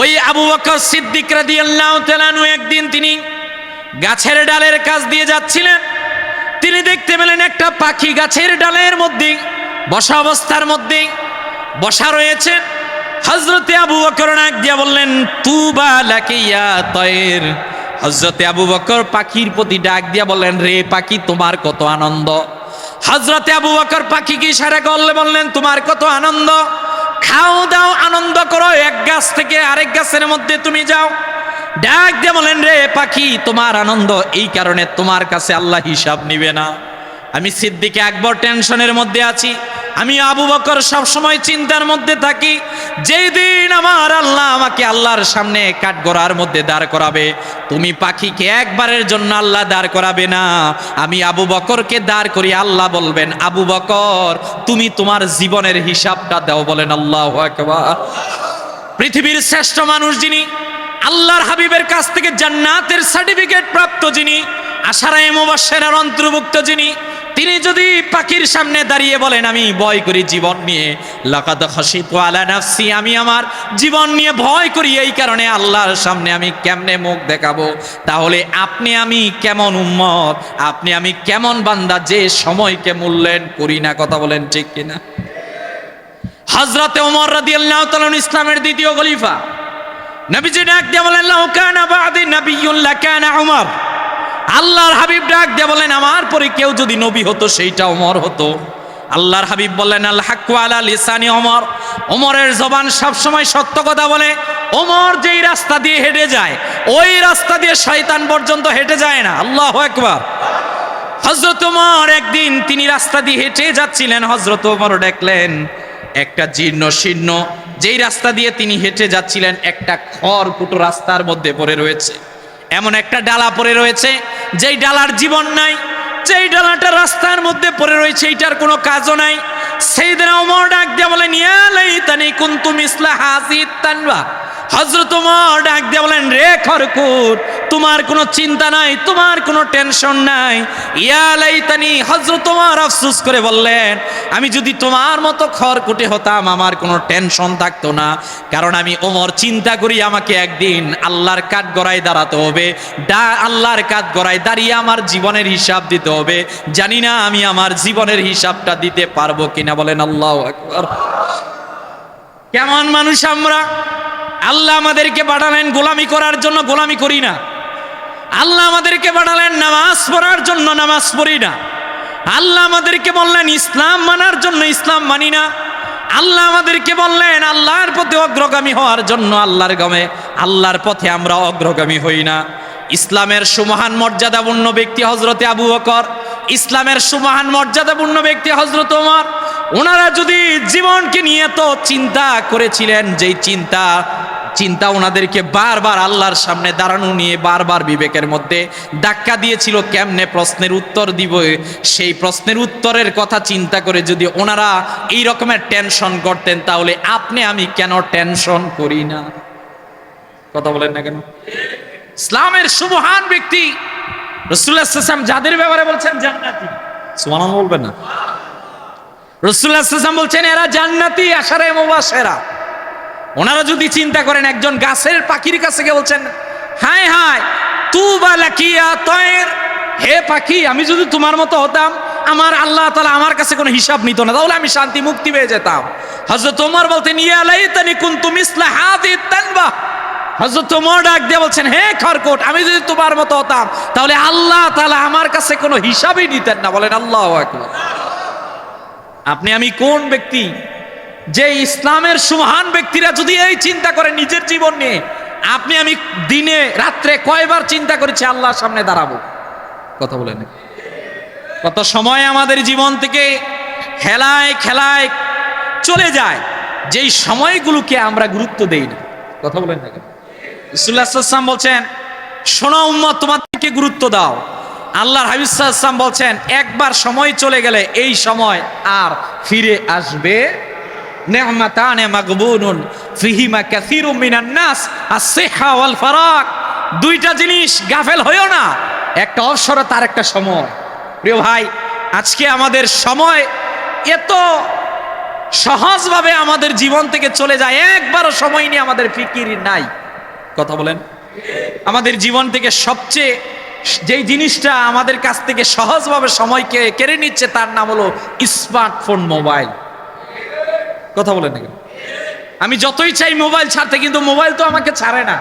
ওই আবু বকর সিদ্দিক রাদিয়াল্লাহু তাআলা আনহু একদিন তিনি গাছের ডালের কাছ দিয়ে যাচ্ছিলেন। তিনি দেখতে পেলেন একটা পাখি গাছের ডালের মধ্যে বসা অবস্থার মধ্যে বসা রয়েছে। হযরতে আবু বকর ডাক দিয়ে বললেন, তুবা লাকি ইয়া তায়র। হযরতে আবু বকর পাখির প্রতি ডাক দিয়ে বললেন, রে পাখি তোমার কত আনন্দ। হযরতে আবু বকর পাখিকে ইশারা করলে বললেন, তোমার কত আনন্দ, খাও দাও আনন্দ করো, এক গাছ থেকে আরেক গাছের মধ্যে তুমি যাও। ডাক দিয়ে বলেন, রে পাখি তোমার আনন্দ, এই কারণে তোমার কাছে আল্লাহ হিসাব নিবে না। আমি সিদ্দিক আকবর টেনশনের মধ্যে আছি, আমি আবু বকর সব সময় চিন্তার মধ্যে থাকি। যেই দিন আমার আল্লাহ আমাকে আল্লাহর সামনে কাঠগড়ার মধ্যে দাঁড় করাবে, তুমি পাখিকে একবারের জন্য আল্লাহ দাঁড় করাবে না, আমি আবু বকরকে দাঁড় করিয়ে আল্লাহ বলবেন, আবু বকর তুমি তোমার জীবনের হিসাবটা দাও। বলেন আল্লাহু আকবার। পৃথিবীর শ্রেষ্ঠ মানুষ যিনি, আল্লাহর হাবিবের কাছ থেকে জান্নাতের সার্টিফিকেট প্রাপ্ত যিনি, আশারায়ে মুবাশশিরার অন্তর্ভুক্ত যিনি, তিনি যদি পাখির সামনে দাঁড়িয়ে বলেন, আমি ভয় করি জীবন নিয়ে, লাকাদ খাশিতু আলা নাফসি, আমি আমার জীবন নিয়ে ভয় করি, এই কারণে আল্লাহর সামনে আমি কেমনে মুখ দেখাবো, তাহলে আপনি আমি কেমন উম্মত, আপনি আমি কেমন বান্দা যে সময়কে মূল্যায়ন করি না। কথা বলেন ঠিক কিনা? হযরতে ওমর রাদিয়াল্লাহু তাআলা ইসলামের দ্বিতীয় খলিফা, নবীজি ডাক দিয়ে বলেন, লাউ কানা বাদি নাবিয়্যুন লাকানা উমর। আল্লাহর হাবিব ডাক দিয়ে বলেন, আমার পরে কেউ যদি নবী হতো সেইটা ওমর হতো। আল্লাহর হাবিব বললেন, আল হাক্কু আলা লিসানি ওমর। ওমরের জবান সব সময় সত্য কথা বলে। ওমর যেই রাস্তা দিয়ে হেঁটে যায় ওই রাস্তা দিয়ে শয়তান পর্যন্ত হেঁটে যায় না। আল্লাহু আকবার। হযরত ওমর একদিন তিনি রাস্তা দিয়ে হেঁটে যাচ্ছিলেন। হযরত ওমর দেখলেন একটা জীর্ণ শীর্ণ যেই রাস্তা দিয়ে তিনি হেঁটে যাচ্ছিলেন একটা খড়কুটো রাস্তার মধ্যে পড়ে রয়েছে। এমন একটা ডালা পড়ে রয়েছে যেই ডালার জীবন নাই, যেই ডালাটা রাস্তার মধ্যে পড়ে রয়েছে এইটার কোনো কাজও নাই। সাইয়েদনা ওমর ডাক দিয়ে বলেন, ইয়া লাইতানি কুনতু মিসলা হাযিহিত তানবা। হযরত ওমর ডাক দিয়ে বলেন, রে খড়কুট তোমার কোনো চিন্তা নাই, তোমার কোনো টেনশন নাই। ইয়া লাইতানি, হযরত ওমর আফসোস করে বললেন, আমি যদি তোমার মতো খড়কুটে হতাম আমার কোনো টেনশন থাকতো না। কারণ আমি ওমর চিন্তা করি আমাকে একদিন আল্লাহর কাঠগড়ায় দাঁড়াতে হবে, আল্লাহর কাঠগড়ায় দাঁড়িয়ে আমার জীবনের হিসাব দিতে হবে। জানি না আমি আমার জীবনের হিসাবটা দিতে পারবো কিনা। বলেন আল্লাহু আকবার। কেমন মানুষ আমরা! আল্লাহ আমাদেরকে পাঠালেন গোলামি করার জন্য, গোলামি করি না। আল্লাহ আমাদেরকে পাঠালেন নামাজ পড়ার জন্য, নামাজ পড়ি না। আল্লাহ আমাদেরকে বললেন ইসলাম মানার জন্য, ইসলাম মানি না। আল্লাহ আমাদেরকে বললেন আল্লাহর পথে অগ্রগামী হওয়ার জন্য, আল্লাহর পথে আমরা অগ্রগামী হই না। ইসলামের সুমহান মর্যাদাপূর্ণ ব্যক্তি হযরতে আবু বকর, ইসলামের সুমহান মর্যাদাপূর্ণ ব্যক্তি হযরত ওমর, ওনারা যদি জীবনকে নিয়ে তো চিন্তা করেছিলেন, যেই চিন্তা ওনাদেরকে বারবার আল্লাহর সামনে দাঁড়ানো নিয়ে বারবার বিবেকের মধ্যে ধাক্কা দিয়েছিল, কেমনে প্রশ্নের উত্তর দিব। সেই প্রশ্নের উত্তরের কথা চিন্তা করে যদি ওনারা এই রকমের টেনশন করতেন, তাহলে আপনি আমি কেন টেনশন করি না? কথা বলেন না কেন? ইসলামের সুমহান ব্যক্তি রাসূলুল্লাহ সাল্লাল্লাহু আলাইহি ওয়াসাল্লাম যাদের ব্যাপারে বলছেন জান্নাতি, সুবহানাল্লাহ বলবেন না? রাসূলুল্লাহ সাল্লাল্লাহু আলাইহি ওয়াসাল্লাম বলছেন এরা জান্নাতি, আশারায়ে মুবাশশিরা। ওনারা যদি চিন্তা করেন একজন গাছের পাখির কাছে গিয়ে বলছেন, হায় হায় তুবা লাকি ইয়া তায়র, হে পাখি আমি যদি তোমার মতো হতাম আমার আল্লাহ তাআলা আমার কাছে কোনো হিসাব নিত না, তাহলে আমি শান্তি মুক্তি পেয়ে যেতাম। হযরত ওমর বলতেন, ইয়া লাইতানি কুনতু মিসলা হাযিহিত তানবা। হযরত ওমর ডাক দিয়ে বলছেন, হে খড়কুট আমি যদি তোমার মতো হতাম তাহলে আল্লাহ তাআলা আমার কাছে কোনো হিসাবই নিতেন না। বলেন আল্লাহু আকবার। আপনি আমি কোন ব্যক্তি যে ইসলামের সুমহান ব্যক্তিরা যদি এই চিন্তা করে নিজের জীবন নিয়ে, আপনি আমি দিনে রাত্রে কয়বার চিন্তা করেছি আল্লাহর সামনে দাঁড়াবো? কথা বলেন। কত সময় আমাদের জীবন থেকে খেলায় খেলায় চলে যায়, যেই সময়গুলোকে আমরা গুরুত্ব দেই না। কথা বলেন না কেন? রাসূলুল্লাহ সাল্লাল্লাহু আলাইহি ওয়াসাল্লাম বলছেন, শোনো উম্মত তোমাদেরকে গুরুত্ব দাও, আল্লাহর হাবিব সাল্লাল্লাহু আলাইহি ওয়াসাল্লাম বলছেন একবার সময় চলে গেলে এই সময় আর ফিরে আসবে নি'মাতানে মাগবুনুন ফিহিমা কাসীরুম মিনান নাস আস-সিহহা ওয়াল ফারাগ। দুইটা জিনিস গাফেল হইও না, একটা অবসরতা আর একটা সময়। প্রিয় ভাই, আজকে আমাদের সময় এত সহজভাবে আমাদের জীবন থেকে চলে যায়, একবারও সময় নিয়ে আমাদের ফিকির নাই। কথা বলেন, আমাদের জীবন থেকে সবচেয়ে যেই জিনিসটা আমাদের কাছ থেকে সহজভাবে সময়কে কেড়ে নিচ্ছে তার নাম হলো স্মার্টফোন, মোবাইল। কথা বলেন না? আমি যতই চাই মোবাইল ছাড়তে, কিন্তু মোবাইল তো আমাকে ছাড়ে না।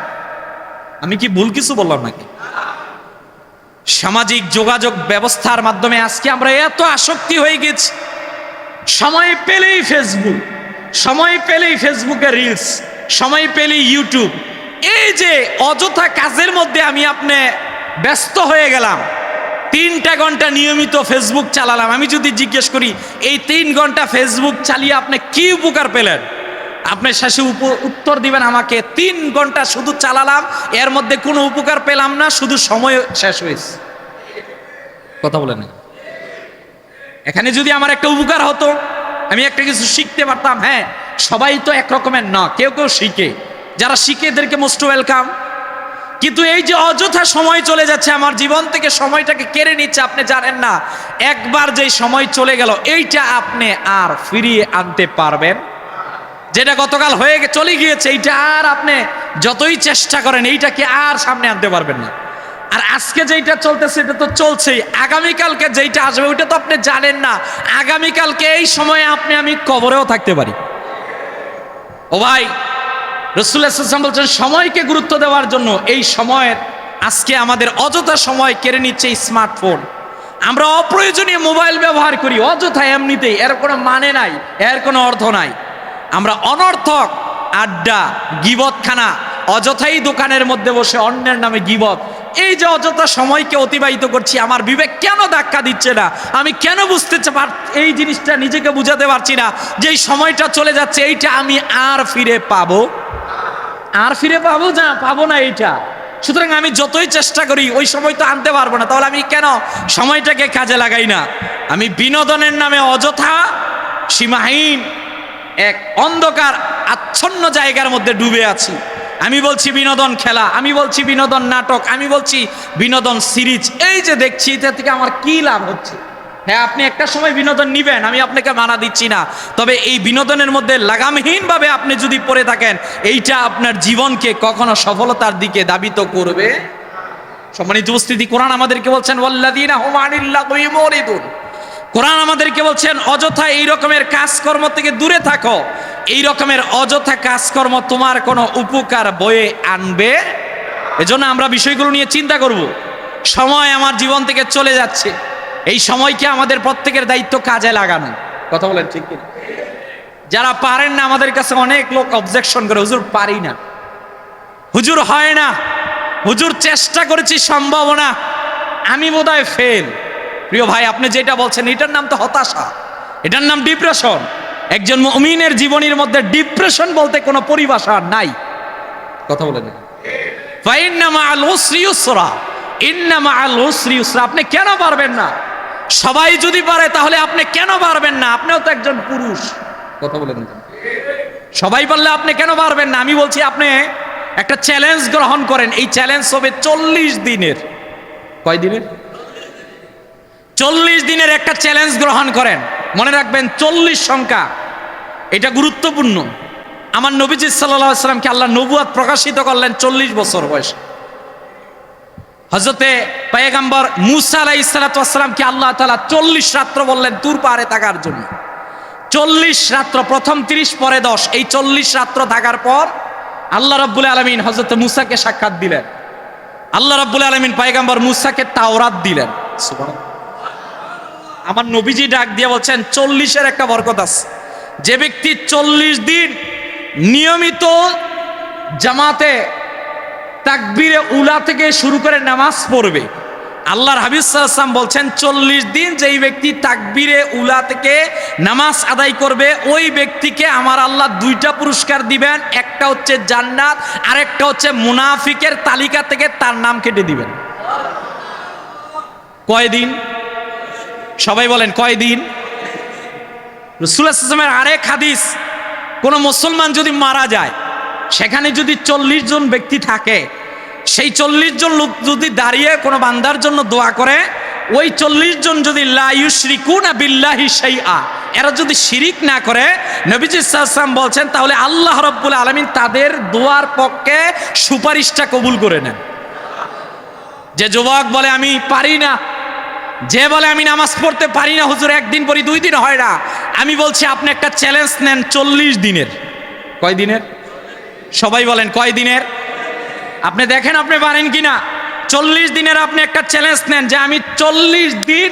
আমি কি ভুল কিছু বললাম নাকি? সামাজিক যোগাযোগ ব্যবস্থার মাধ্যমে আজকে আমরা এত আসক্তি হয়ে গেছি, সময় পেলেই ফেসবুক, সময় পেলেই ফেসবুকে রিলস, সময় পেলেই ইউটিউব। এই যে অযথা কাজের মধ্যে আমি আপনি ব্যস্ত হয়ে গেলাম, 3টা ঘন্টা নিয়মিত ফেসবুক চালালাম। আমি যদি জিজ্ঞেস করি এই 3 ঘন্টা ফেসবুক চালিয়ে আপনি কি উপকার পেলেন, আপনি শেষে উত্তর দিবেন আমাকে 3 ঘন্টা শুধু চালালাম, এর মধ্যে কোনো উপকার পেলাম না, শুধু সময় শেষ হয়েছে। কথা বলেন না? এখানে যদি আমার একটা উপকার হতো, আমি একটা কিছু শিখতে পারতাম। হ্যাঁ, সবাই তো এক রকমের না, কেউ কেউ শিখে, যারা শিখে এদেরকে মোস্ট ওয়েলকাম। কিন্তু এই যে অযথা সময় চলে যাচ্ছে আমার জীবন থেকে, সময়টাকে কেড়ে নিচ্ছে, আপনি জানেন না একবার যেই সময় চলে গেল এইটা আপনি আর ফিরিয়ে আনতে পারবেন? যেটা গতকাল হয়ে চলে গিয়েছে এইটা আর আপনি যতই চেষ্টা করেন এইটাকে আর সামনে আনতে পারবেন না। আর আজকে যেটা চলতেছে এটা তো চলছেই, আগামীকালকে যেটা আসবে ওইটা তো আপনি জানেন না। আগামীকালকে এই সময়ে আমি কবরেও থাকতে পারি। ও ভাই, রাসূলুল্লাহ সাল্লাল্লাহু আলাইহি ওয়াসাল্লাম বলছেন সময়কে গুরুত্ব দেওয়ার জন্য। এই সময়ের আজকে আমাদের অযথা সময় কেড়ে নিচ্ছে স্মার্টফোন। আমরা অপ্রয়োজনীয় মোবাইল ব্যবহার করি অযথা, এমনিতেই, এর কোনো মানে নাই, এর কোনো অর্থ নাই। আমরা অনর্থক আড্ডা, গীবতখানা, অযথাই দোকানের মধ্যে বসে অন্যের নামে গীবত, এই যে অযথা সময়কে অতিবাহিত করছি, আমার বিবেক কেন ধাক্কা দিচ্ছে না? আমি কেন বুঝতে এই জিনিসটা নিজেকে বুঝাতে পারছি না যে এই সময়টা চলে যাচ্ছে, এইটা আমি আর ফিরে পাবো? আর ফিরে পাবো না এইটা। সুতরাং আমি যতই চেষ্টা করি ওই সময় তো আনতে পারবো না, তাহলে আমি কেন সময়টাকে কাজে লাগাই না? আমি বিনোদনের নামে অযথা সীমাহীন এক অন্ধকার আচ্ছন্ন জায়গার মধ্যে ডুবে আছি। আমি বলছি বিনোদন খেলা, আমি বলছি বিনোদন নাটক, আমি বলছি বিনোদন সিরিজ, এই যে দেখছি এটা থেকে আমার কি লাভ হচ্ছে? হ্যাঁ, আপনি একটা সময় বিনোদন নিবেন, আমি আপনাকে মানা দিচ্ছি না, তবে এই বিনোদনের মধ্যে লাগামহীনভাবে আপনি যদি পড়ে থাকেন এইটা আপনার জীবনকে কখনো সফলতার দিকে ধাবিত করবে। সম্মানিত উপস্থিতি, কোরআন আমাদেরকে বলছেন ওয়াল্লাযীনা হুম আনিল লাগবি মুরিদুন। কোরআন আমাদেরকে বলছেন অযথা এই রকমের কাজকর্ম থেকে দূরে থাকো। এই রকমের অযথা কাজকর্ম তোমার কোনো উপকার বয়ে আনবে। এজন্য আমরা বিষয়গুলো নিয়ে চিন্তা করব। সময় আমার জীবন থেকে চলে যাচ্ছে, এই সময়কে আমাদের প্রত্যেকের দায়িত্ব কাজে লাগানো। কথা বলেন ঠিক কিনা? যারা পারেন না, আমাদের কাছে অনেক লোক অবজেকশন করে, হুজুর পারি না, হুজুর হয় না, হুজুর চেষ্টা করেছি সম্ভব না, আমি বোধহয় ফেল। প্রিয় ভাই, আপনি যেটা বলছেন এটার নাম তো হতাশা, এটার নাম ডিপ্রেশন। একজন মুমিনের জীবনের মধ্যে ডিপ্রেশন বলতে কোনো পরিভাষা নাই। কথা বলেন না? ফাইন্না মাআল উসরি ইউসরা, ইন্না মাআল উসরি ইউসরা। আপনি কেন পারবেন না? সবাই যদি পারে তাহলে আপনি কেন পারবেন না? আপনিও তো একজন পুরুষ। কথা বলেন না? সবাই পারলে আপনি কেন পারবেন না? আমি বলছি আপনি একটা চ্যালেঞ্জ গ্রহণ করেন। এই চ্যালেঞ্জ হবে 40 দিনের। কয় দিনের? 40 দিনের একটা চ্যালেঞ্জ গ্রহণ করেন। মনে রাখবেন 40 সংখ্যা এটা গুরুত্বপূর্ণ। আমার নবীজি সাল্লাল্লাহু আলাইহি ওয়াসাল্লামকে আল্লাহ নবুয়ত প্রকাশিত করলেন 40 বছর বয়সে। হযরতে পয়গম্বর মুসা আলাইহিস সালাতু ওয়াস সালামকে আল্লাহ তাআলা 40 রাত্র বললেন তুর পাহাড়ে থাকার জন্য। 40 রাত্র, প্রথম 30 পরে 10, এই 40 রাত্র থাকার পর আল্লাহ রাব্বুল আলামিন হযরত মুসাকে সাক্ষাৎ দিলেন। আল্লাহ রাব্বুল আলামিন পয়গম্বর মুসাকে তাওরাত দিলেন। সুবহানাল্লাহ। আমার নবীজি ডাক দিয়ে বলছেন 40-এর একটা বরকত আছে। যে ব্যক্তি 40 দিন নিয়মিত জামাতে তাকবীরে উলা থেকে শুরু করে নামাজ পড়বে, আল্লাহর হাবিব সাল্লাল্লাহু আলাইহি ওয়াসাল্লাম বলছেন 40 দিন যেই ব্যক্তি তাকবীরে উলা থেকে নামাজ আদায় করবে ওই ব্যক্তিকে আমার আল্লাহ 2টা পুরস্কার দিবেন। একটা হচ্ছে জান্নাত, আর একটা হচ্ছে মুনাফিকের তালিকা থেকে তার নাম কেটে দিবেন। কয়দিন? সবাই বলেন কয়দিন? রাসূলুল্লাহ সাল্লাল্লাহু আলাইহি ওয়াসাল্লামের আরেক হাদিস, কোন মুসলমান যদি মারা যায়, সেখানে যদি 40 জন ব্যক্তি থাকে, সেই 40 জন লোক যদি দাঁড়িয়ে কোনো বান্দার জন্য দোয়া করে, ওই 40 জন যদি লা ইউশরিকুনা বিল্লাহি শাইআ, এরা যদি শিরিক না করে, নবীজি সাল্লাল্লাহু আলাইহি ওয়াসাল্লাম বলছেন, তাহলে আল্লাহ রাব্বুল আলামিন তাদের দোয়ার পক্ষে সুপারিশটা কবুল করে নেন। যে যুবক বলে আমি পারি না, যে বলে আমি নামাজ পড়তে পারি না হুজুর, একদিন পড়ি 2 দিন হয় না, আমি বলছি আপনি একটা চ্যালেঞ্জ নেন 40 দিনের। কয় দিনের? সবাই বলেন কয় দিনের? আপনি দেখেন আপনি পারেন কিনা। 40 দিনের আপনি একটা চ্যালেঞ্জ নেন যে আমি 40 দিন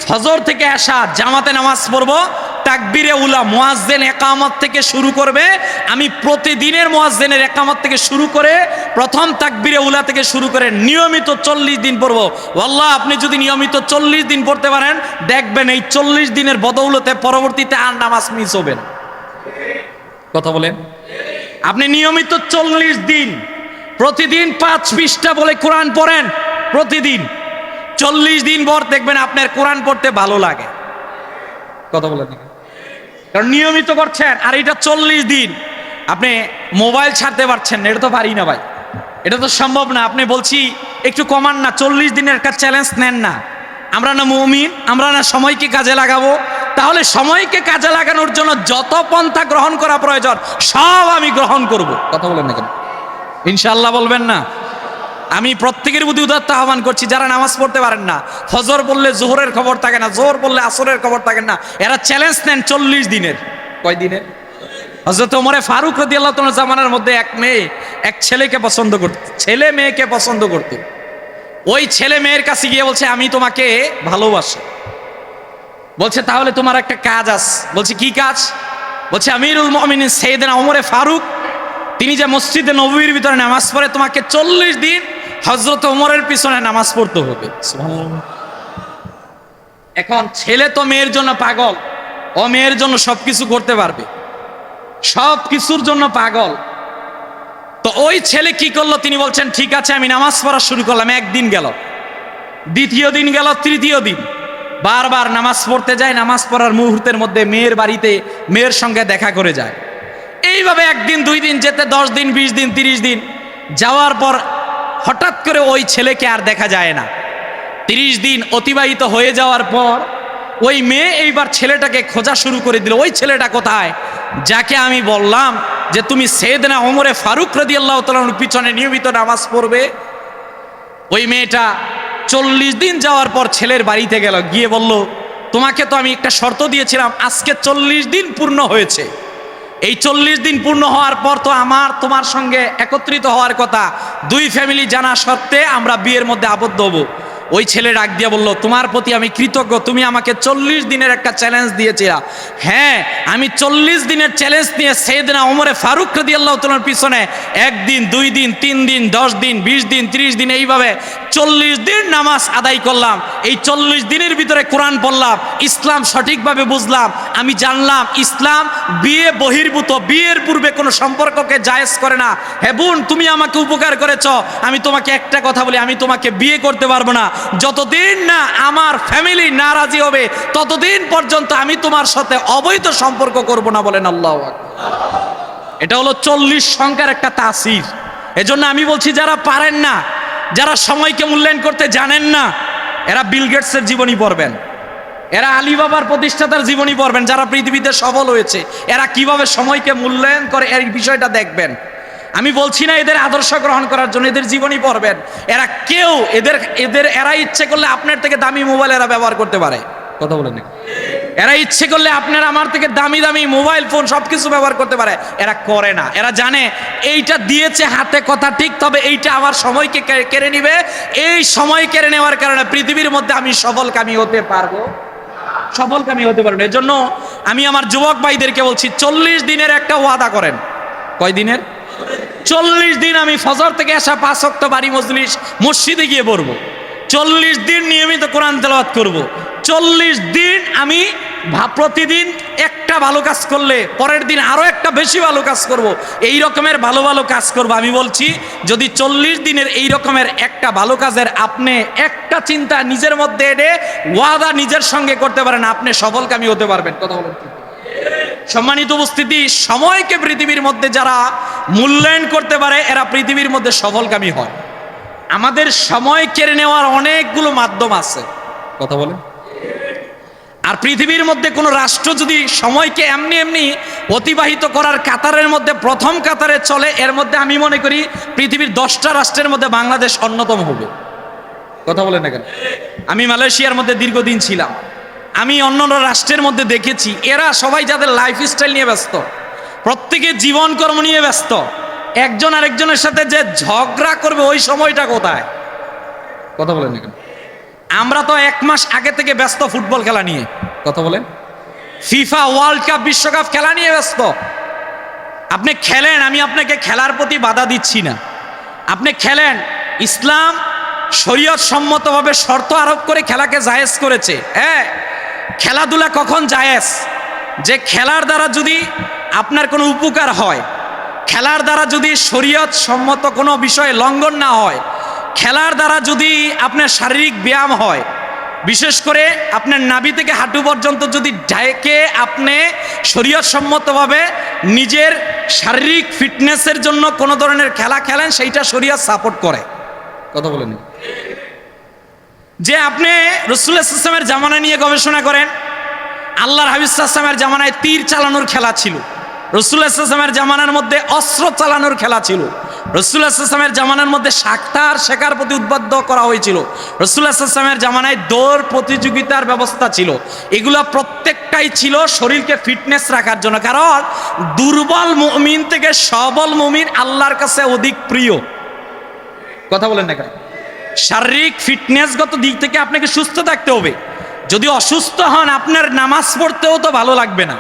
ফজর থেকে এশা জামাতে নামাজ পড়বো, তাকবীরে উলা মুয়াজ্জিন ইকামত থেকে শুরু করবে, আমি প্রতিদিনের মুয়াজ্জিনের ইকামত থেকে শুরু করে প্রথম তাকবীরে উলা থেকে শুরু করে নিয়মিত 40 দিন পড়বো। আল্লাহ, আপনি যদি নিয়মিত 40 দিন পড়তে পারেন, দেখবেন এই 40 দিনের বদৌলতে পরবর্তীতে আর নামাজ মিস হবে না। কথা বলেন। আপনি নিয়মিত 40 দিন প্রতিদিন 5 পৃষ্ঠা বলে কোরআন পড়েন, প্রতিদিন 40 দিন পর দেখবেন আপনার কোরআন পড়তে ভালো লাগে। কথা বলেন, কারণ নিয়মিত করছেন। আর এটা 40 দিন আপনি মোবাইল ছাড়তে পারছেন না, এটা তো পারি না ভাই, এটা তো সম্ভব না। আপনি বলছি একটু কমান না, 40 দিনের একটা চ্যালেঞ্জ নেন না। আমরা না মুমিন, আমরা না সময়কে কাজে লাগাবো? তাহলে সময়কে কাজে লাগানোর জন্য যত পন্থা গ্রহণ করা প্রয়োজন সব আমি গ্রহণ করব। কথা বলেন না কেন? ইনশাআল্লাহ বলবেন না? আমি প্রত্যেকের প্রতি উদাত্ত আহ্বান করছি, যারা নামাজ পড়তে পারেন না, ফজর বললে জোহরের খবর থাকে না, জোহর বললে আসরের খবর থাকে না, এরা চ্যালেঞ্জ নেন 40 দিনের। কয় দিনের? হযরত ওমর ফারুক রাদিয়াল্লাহু তাআলা জামানার মধ্যে এক মেয়ে এক ছেলেকে পছন্দ করত, ছেলে মেয়েকে পছন্দ করত। ওই ছেলে মেয়ের কাছে গিয়ে বলছে আমি তোমাকে ভালোবাসি। বলছে তাহলে তোমার একটা কাজ আছে। বলছে কি কাজ? বলছে আমিরুল মুমিনিন সাইয়েদনা ওমর ফারুক, তিনি যে মসজিদে নববীর ভিতরে নামাজ পড়ে, তোমাকে 40 দিন হযরত ওমরের পিছনে নামাজ পড়তে হবে। সুবহানাল্লাহ। এখন ছেলে তো মেয়ের জন্য পাগল, ও মেয়ের জন্য সবকিছু করতে পারবে, সব কিছুর জন্য পাগল। তো ওই ছেলে কি করলো? তিনি বলছেন ঠিক আছে আমি নামাজ পড়া শুরু করলাম। একদিন গেল, দ্বিতীয় দিন গেল, তৃতীয় দিন, বারবার নামাজ পড়তে যায়। নামাজ পড়ার মুহূর্তের মধ্যে মেয়ের বাড়িতে মেয়ের সঙ্গে দেখা করে যায়। এইভাবে একদিন 2 দিন যেতে 10 দিন 20 দিন 30 দিন যাওয়ার পর হঠাৎ করে ওই ছেলেকে আর দেখা যায় না। 30 দিন অতিবাহিত হয়ে যাওয়ার পর ওই মেয়ে এইবার ছেলেটাকে খোঁজা শুরু করে দিল। ওই ছেলেটা কোথায়, যাকে আমি বললাম যে তুমি সাইয়েদনা ওমরে ফারুক রাদিয়াল্লাহু তাআলার পিছনে নিয়মিত নামাজ পড়বে? ওই মেয়েটা 40 দিন যাওয়ার পর ছেলের বাড়িতে গেল, গিয়ে বলল তোমাকে তো আমি একটা শর্ত দিয়েছিলাম, আজকে 40 দিন পূর্ণ হয়েছে। এই 40 দিন পূর্ণ হওয়ার পর তো আমার তোমার সঙ্গে একত্রিত হওয়ার কথা, 2 ফ্যামিলি জানা সত্ত্বে আমরা বিয়ের মধ্যে আবদ্ধ হব। ওই ছেলে ডাক দিয়ে বলল তোমার প্রতি আমি কৃতজ্ঞ, তুমি আমাকে 40 দিনের একটা চ্যালেঞ্জ দিয়েছিলা। হ্যাঁ, আমি 40 দিনের চ্যালেঞ্জ নিয়ে সাইয়েদনা ওমরে ফারুক রাদিয়াল্লাহু তাআলার পিছনে 1 দিন 2 দিন 3 দিন 10 দিন 20 দিন 30 দিন এইভাবে 40 দিন নামাজ আদায় করলাম। এই 40 দিনের ভিতরে কোরআন পড়লাম, ইসলাম সঠিকভাবে বুঝলাম। আমি জানলাম ইসলাম বিয়ে বহির্ভূত, বিয়ের পূর্বে কোনো সম্পর্ককে জায়েজ করে না। হে বোন, তুমি আমাকে উপকার করেছ, আমি তোমাকে একটা কথা বলি, আমি তোমাকে বিয়ে করতে পারবো না। যতদিন না আমার ফ্যামিলি নারাজি হবে ততদিন পর্যন্ত আমি তোমার সাথে অবৈধ সম্পর্ক করব না। বলেন আল্লাহু আকবার। এটা হলো 40 সংখ্যার একটা তাসির। এজন্য আমি বলছি যারা পারেন না, যারা সময়কে মূল্যায়ন করতে জানেন না, এরা বিল গেটসের জীবনী পড়বেন, এরা আলিবাবার প্রতিষ্ঠাতার জীবনী পড়বেন, যারা পৃথিবীতে সফল হয়েছে, এরা কিভাবে সময়কে মূল্যায়ন করে এই বিষয়টা দেখবেন। আমি বলছি না এদের আদর্শ গ্রহণ করার জন্য, এদের জীবনী পড়বেন। এরা কেউ এরা ইচ্ছে করলে আপনার থেকে দামি মোবাইল এরা ব্যবহার করতে পারে। কথা বলেন না? এরা ইচ্ছে করলে আপনার আমার থেকে দামি দামি মোবাইল ফোন সবকিছু ব্যবহার করতে পারে, এরা করে না। এরা জানে এইটা দিয়েছে হাতে কথা ঠিক, তবে এইটা আমার সময়কে কেড়ে নিবে। এই সময় কেড়ে নেওয়ার কারণে পৃথিবীর মধ্যে আমি সফলকামী হতে পারবো, সফলকামী হতে পারবো। এর জন্য আমি আমার যুবক ভাইদেরকে বলছি 40 দিনের একটা ওয়াদা করেন। কয় দিনের? 40 দিন আমি ফজর থেকে আসা 5 ওয়াক্ত বাড়ি মজলিস মসজিদে গিয়ে পড়বো। 40 দিন নিয়মিত কোরআন তেলাওয়াত করব। 40 দিন আমি প্রতিদিন একটা ভালো কাজ করলে পরের দিন আরো একটা বেশি ভালো কাজ করব, এই রকমের ভালো ভালো কাজ করব। আমি বলছি যদি 40 দিনের এই রকমের একটা ভালো কাজের আপনি একটা চিন্তা নিজের মধ্যে এনে ওয়াদা নিজের সঙ্গে করতে পারেন, আপনি সফলকামী হতে পারবেন। কথা বলেন। সম্মানিত উপস্থিতি, সময়কে পৃথিবীর মধ্যে যারা মূল্যায়ন করতে পারে এরা পৃথিবীর মধ্যে সফলকামী হয়। আমাদের সময় কেড়ে নেওয়ার অনেকগুলো মাধ্যম আছে। কথা বলেন। আর পৃথিবীর মধ্যে কোনো রাষ্ট্র যদি সময়কে এমনি এমনি অতিবাহিত করার কাতারের মধ্যে প্রথম কাতারে চলে, এর মধ্যে আমি মনে করি পৃথিবীর 10টা রাষ্ট্রের মধ্যে বাংলাদেশ অন্যতম হবে। কথা বলেন না কেন? আমি মালয়েশিয়ার মধ্যে দীর্ঘদিন ছিলাম, আমি অন্যান্য রাষ্ট্রের মধ্যে দেখেছি এরা সবাই যাদের লাইফস্টাইল নিয়ে ব্যস্ত, প্রত্যেকে জীবন কর্ম নিয়ে ব্যস্ত, একজন আরেকজনের সাথে যে ঝগড়া করবে ওই সময়টা কোথায়? কথা বলেন না কেন? আমরা তো 1 মাস আগে থেকে ব্যস্ত ফুটবল খেলা নিয়ে। কথা বলেন। ফিফা ওয়ার্ল্ড কাপ বিশ্বকাপ খেলা নিয়ে ব্যস্ত। আপনি খেলেন, আমি আপনাকে খেলার প্রতি বাধা দিচ্ছি না, আপনি খেলেন। ইসলাম শরীয়ত সম্মতভাবে শর্ত আরোপ করে খেলাকে জায়েজ করেছে। হ্যাঁ, খেলাধুলা কখন জায়েজ? যে খেলার দ্বারা যদি আপনার কোনো উপকার হয়, খেলার দ্বারা যদি শরীয়ত সম্মত কোনো বিষয়ে লঙ্ঘন না হয়, খেলার দ্বারা যদি আপনার শারীরিক ব্যায়াম হয়, বিশেষ করে আপনার নাভি থেকে হাঁটু পর্যন্ত যদি ঢেকে আপনি শরীয়ত সম্মতভাবে নিজের শারীরিক ফিটনেসের জন্য কোনো ধরনের খেলা খেলেন, সেইটা শরীয়ত সাপোর্ট করে। কথা বলেন। যে আপনি রাসূলুল্লাহ সাল্লাল্লাহু আলাইহি ওয়াসাল্লামের জামানা নিয়ে গবেষণা করেন, আল্লাহর হাবিব সাল্লাল্লাহু আলাইহি ওয়াসাল্লামের জামানায় তীর চালানোর খেলা ছিল, রাসূলুল্লাহ সাল্লাল্লাহু আলাইহি ওয়াসাল্লামের জামানার মধ্যে অস্ত্র চালানোর খেলা ছিল, রাসূলুল্লাহ সাল্লাল্লাহু আলাইহি ওয়াসাল্লামের জামানার মধ্যে সাঁতার শেখার প্রতি উদ্বুদ্ধ করা হয়েছিল, রাসূলুল্লাহ সাল্লাল্লাহু আলাইহি ওয়াসাল্লামের জামানায় দৌড় প্রতিযোগিতার ব্যবস্থা ছিল। এগুলা প্রত্যেকটাই ছিল শরীরকে ফিটনেস রাখার জন্য, কারণ দুর্বল মুমিন থেকে সবল মুমিন আল্লাহর কাছে অধিক প্রিয়। কথা বলেন না কেন? শারীরিক ফিটনেসগত দিক থেকে আপনাকে সুস্থ থাকতে হবে। যদি অসুস্থ হন আপনার নামাজ পড়তেও তো ভালো লাগবে না।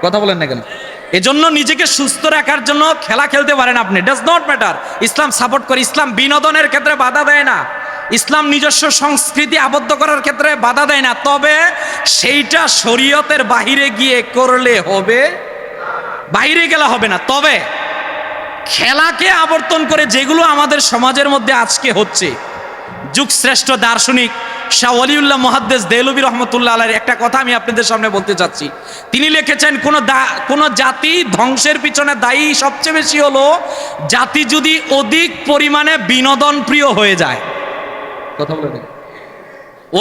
কথা বলেন না কেন? এজন্য নিজেকে সুস্থ রাখার জন্য খেলা খেলতে পারেন আপনি, does not matter. Islam support করে, ইসলাম বিনোদনের ক্ষেত্রে বাধা দেয় না, ইসলাম নিজস্ব সংস্কৃতি আবদ্ধ করার ক্ষেত্রে বাধা দেয় না, তবে সেইটা শরীয়তের বাহিরে গিয়ে করলে হবে, বাইরে গেলে হবে না। তবে খেলাকে আবর্তন করে যেগুলো আমাদের সমাজের মধ্যে আজকে হচ্ছে, যুগশ্রেষ্ঠ দার্শনিক শাহ ওয়ালিউল্লাহ মুহাদ্দিস দেহলভী রহমতুল্লাহ আলাইহির একটা কথা আমি আপনাদের সামনে বলতে চাচ্ছি। তিনি লিখেছেন, কোন জাতি ধ্বংসের পিছনে দায়ী সবচেয়ে বেশি হলো জাতি যদি অধিক পরিমাণে বিনোদন প্রিয় হয়ে যায়। কথা বলে,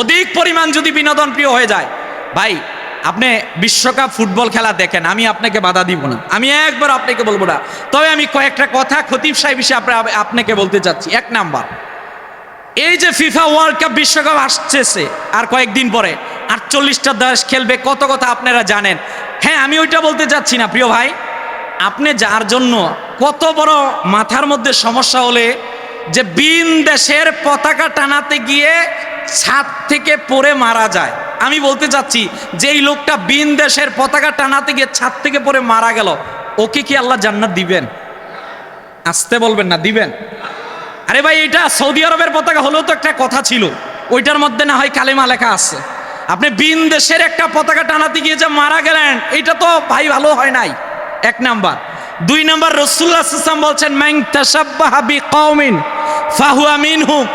অধিক পরিমাণ যদি বিনোদন প্রিয় হয়ে যায়। ভাই, আপনি বিশ্বকাপ ফুটবল খেলা দেখেন, আমি আপনাকে বাধা দিব না, আমি একবার আপনাকে বলবো না, তবে আমি কয়েকটা কথা খতিব সাহেব হিসেবে আপনাকে বলতে চাচ্ছি। 1 নাম্বার, এই যে ফিফা ওয়ার্ল্ড কাপ বিশ্বকাপ আসছে আর কয়েকদিন পরে 48টা দেশ খেলবে, কত কথা আপনারা জানেন। হ্যাঁ, আমি ওইটা বলতে চাচ্ছি না প্রিয় ভাই, আপনি যার জন্য কত বড় মাথার মধ্যে সমস্যা হলে যে বিন দেশের পতাকা টানাতে গিয়ে ছাদ থেকে পড়ে মারা যায়। আমি বলতে চাচ্ছি যে এই লোকটা বিন দেশের পতাকা টানাতে গিয়ে ছাদ থেকে পড়ে মারা গেল, ওকে কি আল্লাহ জান্নাত দিবেন? আসতে বলবেন না, দিবেন? আরে ভাই, এটা সৌদি আরবের পতাকা হলেও তো একটা কথা ছিল, ওইটার মধ্যে না হয় কালেমা লেখা আছে। আপনি বিন দেশের একটা পতাকা টানাতে গিয়ে যে মারা গেলেন, এটা তো ভাই ভালো হয় নাই। 1 নাম্বার। 2 নাম্বার, রাসূলুল্লাহ সাল্লাল্লাহু আলাইহি ওয়াসাল্লাম বলছেন, মান তাশাব্বাহা বিকওমিন ফাহুয়া মিনহুম,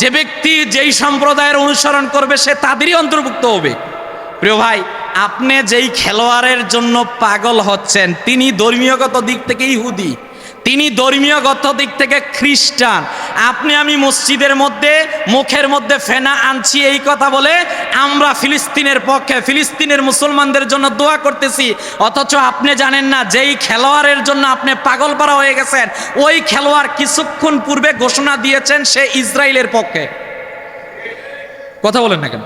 যে ব্যক্তি যেই সম্প্রদায়ের অনুসরণ করবে সে তাদেরই অন্তর্ভুক্ত হবে। প্রিয় ভাই, আপনি যেই খেলোয়াড়ের জন্য পাগল হচ্ছেন তিনি ধর্মীয়গত দিক থেকে ইহুদি, তিনি ধর্মীয়গত দিক থেকে খ্রিস্টান। আপনি আমি মসজিদের মধ্যে মুখের মধ্যে ফেনা আনছি এই কথা বলে আমরা ফিলিস্তিনের পক্ষে, ফিলিস্তিনের মুসলমানদের জন্য দোয়া করতেছি, অথচ আপনি জানেন না যেই খেলোয়াড়ের জন্য আপনি পাগল পারা হয়ে গেছেন ওই খেলোয়াড় কিছুক্ষণ পূর্বে ঘোষণা দিয়েছেন সে ইসরায়েলের পক্ষে। কথা বলেন না কেন?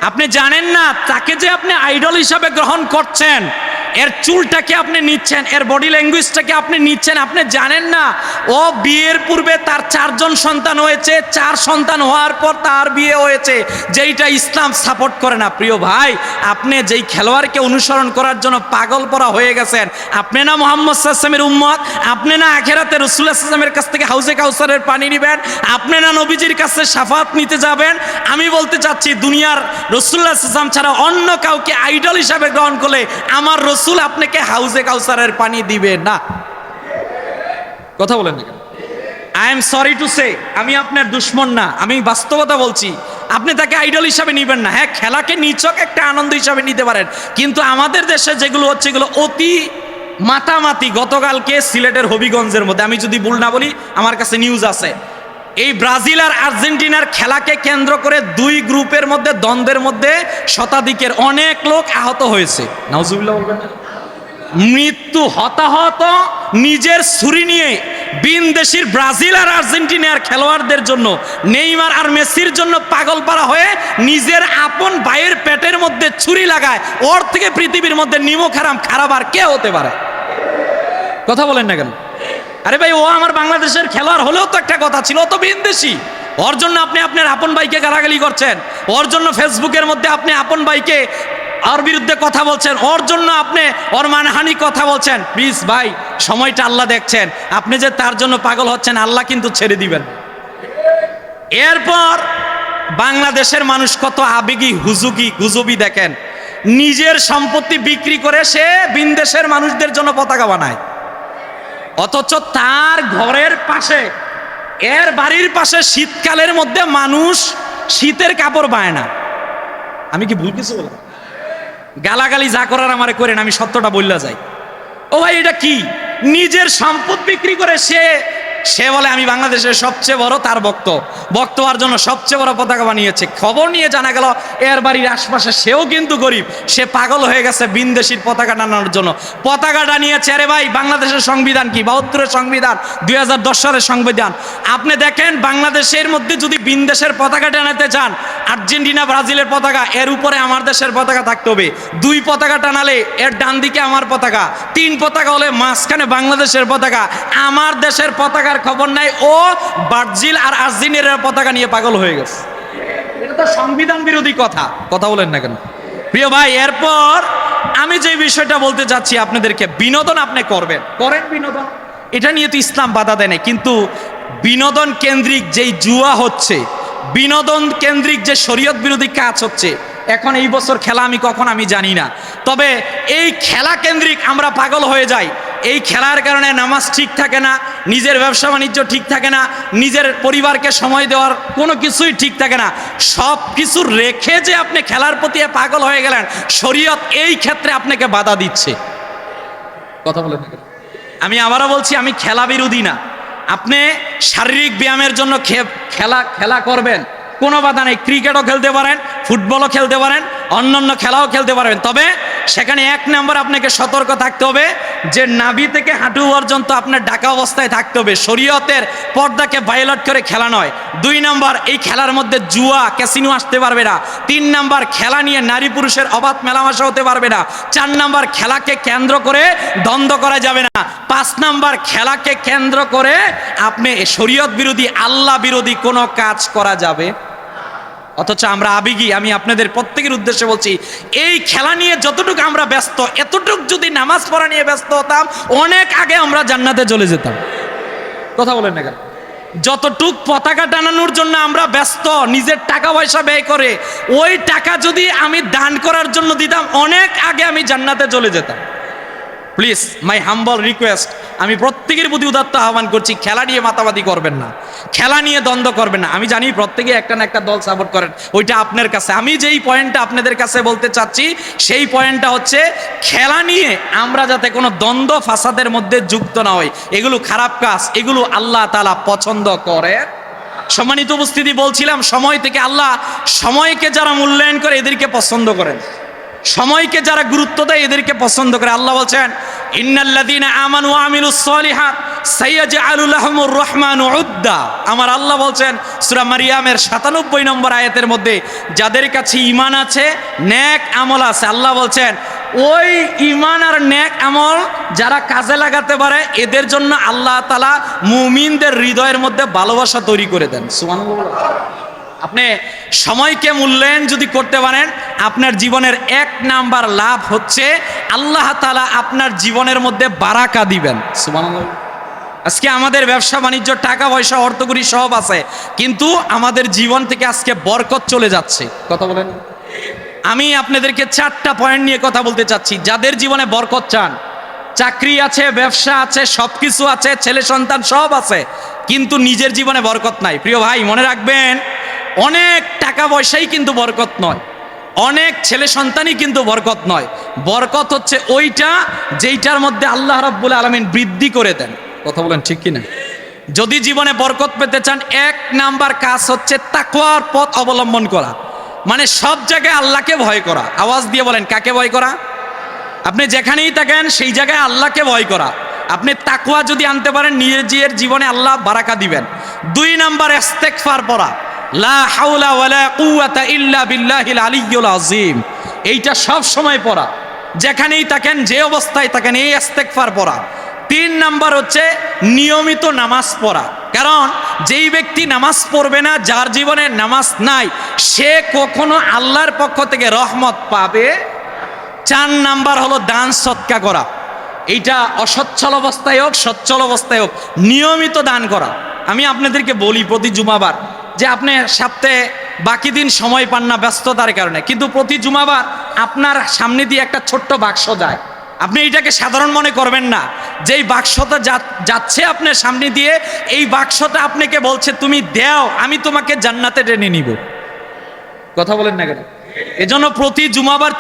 আপনি জানেন না তাকে যে আপনি আইডল হিসাবে গ্রহণ করছেন এর চুলটাকে আপনি নিচ্ছেন, এর বডি ল্যাঙ্গুয়েজটাকে আপনি নিচ্ছেন, আপনি জানেন না ও বিয়ের পূর্বে তার 4জন সন্তান হয়েছে, 4 সন্তান হওয়ার পর তার বিয়ে হয়েছে, যেইটা ইসলাম সাপোর্ট করে না। প্রিয় ভাই, আপনি যেই খেলোয়াড়কে অনুসরণ করার জন্য পাগল পরা হয়ে গেছেন, আপনি না মুহাম্মদ সাল্লাল্লাহু আলাইহি ওয়াসাল্লামের উম্মত, আপনি না আখিরাতে রাসূলুল্লাহ সাল্লাল্লাহু আলাইহি ওয়াসাল্লামের কাছ থেকে হাউজে কাউসারের পানি নেবেন, আপনি না নবীজির কাছে শাফাত নিতে যাবেন। আমি বলতে চাচ্ছি, দুনিয়ার রাসূলুল্লাহ সাল্লাল্লাহু আলাইহি ওয়াসাল্লাম ছাড়া অন্য কাউকে আইডল হিসাবে গ্রহণ করলে আমার রাসূল আপনাকে হাউজে কাউসারের পানি দিবে না। কথা বলেন না কেন? I am sorry to say, আমি আপনার দুশ্মন না, আমি বাস্তবতা বলছি। আপনি তাকে আইডল হিসাবে নিবেন না। হ্যাঁ, খেলাকে নিছক একটা আনন্দ হিসাবে নিতে পারেন, কিন্তু আমাদের দেশে যেগুলো হচ্ছে এগুলো অতি মাতামাতি। গতকালকে সিলেটের হবিগঞ্জের মধ্যে, আমি যদি ভুল না বলি, আমার কাছে নিউজ আছে, এই ব্রাজিল আর আর্জেন্টিনার খেলাকে কেন্দ্র করে 2 গ্রুপের মধ্যে দ্বন্দ্বের মধ্যে শতাধিকের অনেক লোক আহত হয়েছে। নাউজুবিল্লাহ বলবেন না? মৃত্যু, হতাহত, নিজের ছুরি নিয়ে বিনদেশীর ব্রাজিল আর আর্জেন্টিনার খেলোয়াড়দের জন্য, নেইমার আর মেসির জন্য পাগল পারা হয়ে নিজের আপন ভাইয়ের পেটের মধ্যে ছুরি লাগায়। ওর থেকে পৃথিবীর মধ্যে নিমক হারাম খারাপ আর কে হতে পারে? কথা বলেন না কেন? আরে ভাই, ও আমার বাংলাদেশের খেলোয়াড় হলেও তো একটা কথা ছিল, ও তো বিনদেশী। ওর জন্য আপনি আপনার আপন ভাইকে গালাগালি করছেন, ওর জন্য ফেসবুকের মধ্যে আপনি আপন ভাইকে ওর বিরুদ্ধে কথা বলছেন, ওর জন্য আপনি ওর মানহানি কথা বলছেন। প্লিজ ভাই, সময়টা আল্লাহ দেখছেন, আপনি যে তার জন্য পাগল হচ্ছেন, আল্লাহ কিন্তু ছেড়ে দিবেন। এরপর বাংলাদেশের মানুষ কত আবেগী, হুজুগি গুজবি দেখেন, নিজের সম্পত্তি বিক্রি করে সে বিনদেশের মানুষদের জন্য পতাকা বানায়, অথচ তার ঘরের পাশে, এর বাড়ির পাশে শীতকালের মধ্যে মানুষ শীতের কাপড় পায় না। আমি কি ভুল কিছু বললাম? গালাগালি যা করার আমারে করেন, আমি সত্যটা বললা যাই। ও ভাই, এটা কি? নিজের সম্পদ বিক্রি করে সে বলে আমি বাংলাদেশের সবচেয়ে বড়, তার ভক্ত হওয়ার জন্য সবচেয়ে বড় পতাকা বানিয়েছে। খবর নিয়ে জানা গেল এর বাড়ির আশপাশে সেও কিন্তু গরিব, সে পাগল হয়ে গেছে বিনদেশীর পতাকা টানানোর জন্য। পতাকাটা নিয়েছে। আরে ভাই, বাংলাদেশের সংবিধান কি? 72-এর সংবিধান, 2010 সালের সংবিধান। আপনি দেখেন, বাংলাদেশের মধ্যে যদি বিনদেশের পতাকা টানাতে চান, আর্জেন্টিনা ব্রাজিলের পতাকা, এর উপরে আমার দেশের পতাকা থাকতে হবে। 2 পতাকা টানালে এর ডান দিকে আমার পতাকা, 3 পতাকা হলে মাঝখানে বাংলাদেশের পতাকা। আমার দেশের পতাকার খবর নাই, ও ব্রাজিল আর আর্জেন্টিনার পতাকা নিয়ে পাগল হয়ে গেছে। এটা তো সংবিধান বিরোধী কথা। কথা বলেন না কেন? প্রিয় ভাই, এরপর আমি যে বিষয়টা বলতে চাচ্ছি আপনাদেরকে, বিনোদন আপনি করেন বিনোদন, এটা নিয়ে তো ইসলাম বাধা দেয় না, কিন্তু বিনোদন কেন্দ্রিক যেই জুয়া হচ্ছে, বিনোদন কেন্দ্রিক যে শরীয়ত বিরোধী কাজ হচ্ছে, এখন এই বছর খেলা আমি জানি না, তবে এই খেলা কেন্দ্রিক আমরা পাগল হয়ে যাই। এই খেলার কারণে নামাজ ঠিক থাকে না, নিজের ব্যবসা বাণিজ্য ঠিক থাকে না, নিজের পরিবারকে সময় দেওয়ার কোনো কিছুই ঠিক থাকে না। সব কিছু রেখে যে আপনি খেলার প্রতি পাগল হয়ে গেলেন, শরীয়ত এই ক্ষেত্রে আপনাকে বাধা দিচ্ছে। কথা বলেন না? আমি আবারও বলছি, আমি খেলা বিরোধী না। আপনি শারীরিক ব্যায়ামের জন্য খেলা করবেন, কোনো বাধা নেই। ক্রিকেটও খেলতে পারেন, ফুটবলও খেলতে পারেন, অন্যান্য খেলাও খেলতে পারবেন, তবে সেখানে 1 নম্বর আপনাকে সতর্ক থাকতে হবে যে নাভি থেকে হাঁটু পর্যন্ত আপনার ঢাকা অবস্থায় থাকতে হবে। শরীয়তের পর্দাকে ভায়োলেট করে খেলা নয়। 2 নম্বর, এই খেলার মধ্যে জুয়া, ক্যাসিনো আসতে পারবে না। 3 নম্বর, খেলা নিয়ে নারী পুরুষের অবাধ মেলামেশা হতে পারবে না। 4 নম্বর, খেলাকে কেন্দ্র করে দ্বন্দ্ব করা যাবে না। 5 নম্বর, খেলাকে কেন্দ্র করে আপনি শরীয়ত বিরোধী, আল্লাহ বিরোধী কোনো কাজ করা যাবে। অথচ আমরা আবেগী। আমি আপনাদের প্রত্যেকের উদ্দেশ্যে বলছি, এই খেলা নিয়ে যতটুকু আমরা ব্যস্ত, এতটুকু যদি নামাজ পড়া নিয়ে ব্যস্ত হতাম, অনেক আগে আমরা জান্নাতে চলে যেতাম। কথা বলেন না কেন? যতটুক পতাকা টানানোর জন্য আমরা ব্যস্ত, নিজের টাকা পয়সা ব্যয় করে, ওই টাকা যদি আমি দান করার জন্য দিতাম, অনেক আগে আমি জান্নাতে চলে যেতাম। প্লিজ, মাই হাম্বল রিকোয়েস্ট, আমি প্রত্যেকের প্রতি উদাত্ত আহ্বান করছি, খেলা নিয়ে মাতামাতি করবেন না, খেলা নিয়ে দ্বন্দ্ব করবেন না। আমি জানি প্রত্যেকে একটা না একটা দল সাপোর্ট করেন, ওইটা আপনার কাছে। আমি যেই পয়েন্টটা আপনাদের কাছে বলতে চাচ্ছি, সেই পয়েন্টটা হচ্ছে, খেলা নিয়ে আমরা যাতে কোনো দ্বন্দ্ব ফাসাদের মধ্যে যুক্ত না হই। এগুলো খারাপ কাজ, এগুলো আল্লাহ তাআলা পছন্দ করে। সম্মানিত উপস্থিতি, বলছিলাম, সময় থেকে আল্লাহ, সময়কে যারা মূল্যায়ন করে এদেরকে পছন্দ করেন, সময়কে যারা গুরুত্ব দেয় এদেরকে পছন্দ করে। আল্লাহ বলছেন, ইন্নাল্লাযীনা আমানু ওয়া আমিলুস সালিহাত সাইয়াজআলু লাহুমুর রাহমানু উদ্দা। আমার আল্লাহ বলছেন সূরা মারিয়ামের 97 নম্বর আয়াতের মধ্যে, যাদের কাছে ঈমান আছে, নেক আমল আছে, আল্লাহ বলছেন ওই ঈমান আর নেক আমল যারা কাজে লাগাতে পারে এদের জন্য আল্লাহ তাআলা মুমিনদের হৃদয়ের মধ্যে ভালোবাসা তৈরি করে দেন। সুবহানাল্লাহ। আপনি সময়কে মূল্যায়ন যদি করতে পারেন, আপনার জীবনের 1 নাম্বার লাভ হচ্ছে আল্লাহ তাআলা আপনার জীবনের মধ্যে বারাকা দিবেন। সুবহানাল্লাহ। আজকে আমাদের ব্যবসা বাণিজ্য, টাকা পয়সা, অর্থকড়ি সব আছে, কিন্তু আমাদের জীবন থেকে আজকে বরকত চলে যাচ্ছে। কথা বলেন। আমি আপনাদেরকে 4টা পয়েন্ট নিয়ে কথা বলতে চাচ্ছি। যাদের জীবনে বরকত চান, চাকরি আছে, ব্যবসা আছে, সব কিছু আছে, ছেলে সন্তান সব আছে, কিন্তু নিজের জীবনে বরকত নাই, প্রিয় ভাই মনে রাখবেন, অনেক টাকা পয়সাই কিন্তু বরকত নয়, অনেক ছেলে সন্তানই কিন্তু বরকত নয়। বরকত হচ্ছে ওইটা যেইটার মধ্যে আল্লাহ রাব্বুল আলামিন বৃদ্ধি করে দেন। কথা বলেন ঠিক কিনা? যদি জীবনে বরকত পেতে চান, 1 নাম্বার কাজ হচ্ছে তাকওয়ার পথ অবলম্বন করা, মানে সব জায়গায় আল্লাহকে ভয় করা। আওয়াজ দিয়ে বলেন, কাকে ভয় করা? আপনি যেখানেই থাকেন সেই জায়গায় আল্লাহকে ভয় করা। আপনি তাকওয়া যদি আনতে পারেন, নিজের জীবনে আল্লাহ বারাকা দিবেন। 2 নাম্বার ইস্তেগফার পড়া, লা হাওলা ওয়ালা কুওয়াতা ইল্লা বিল্লাহিল আলিয়্যিল আযীম। এইটা সব সময় পড়া, যেখানেই থাকেন, যে অবস্থায় থাকেন, এই ইস্তেগফার পড়া। 3 নাম্বার হচ্ছে নিয়মিত নামাজ পড়া, কারণ যেই ব্যক্তি নামাজ পড়বে না, যার জীবনে নামাজ নাই, সে কখনো আল্লাহর পক্ষ থেকে রহমত পাবে। 4 নাম্বার হলো দান সৎকা করা। এইটা অসচ্ছল অবস্থায় হোক, সচ্ছল অবস্থায় হোক, নিয়মিত দান করা। আমি আপনাদেরকে বলি প্রতি জুমাবার, যে আপনি সপ্তাহে বাকি দিন সময় পান না ব্যস্ততার কারণে, কিন্তু প্রতি জুমাবার আপনার সামনে দিয়ে একটা ছোট্ট বাক্স যায়, আপনি এইটাকে সাধারণ মনে করবেন না। যেই বাক্সটা যাচ্ছে আপনার সামনে দিয়ে, এই বাক্সটা আপনাকে বলছে তুমি দাও, আমি তোমাকে জান্নাতে টেনে নিব। কথা বলেন না কেন? এজন্য প্রতি জুমাবার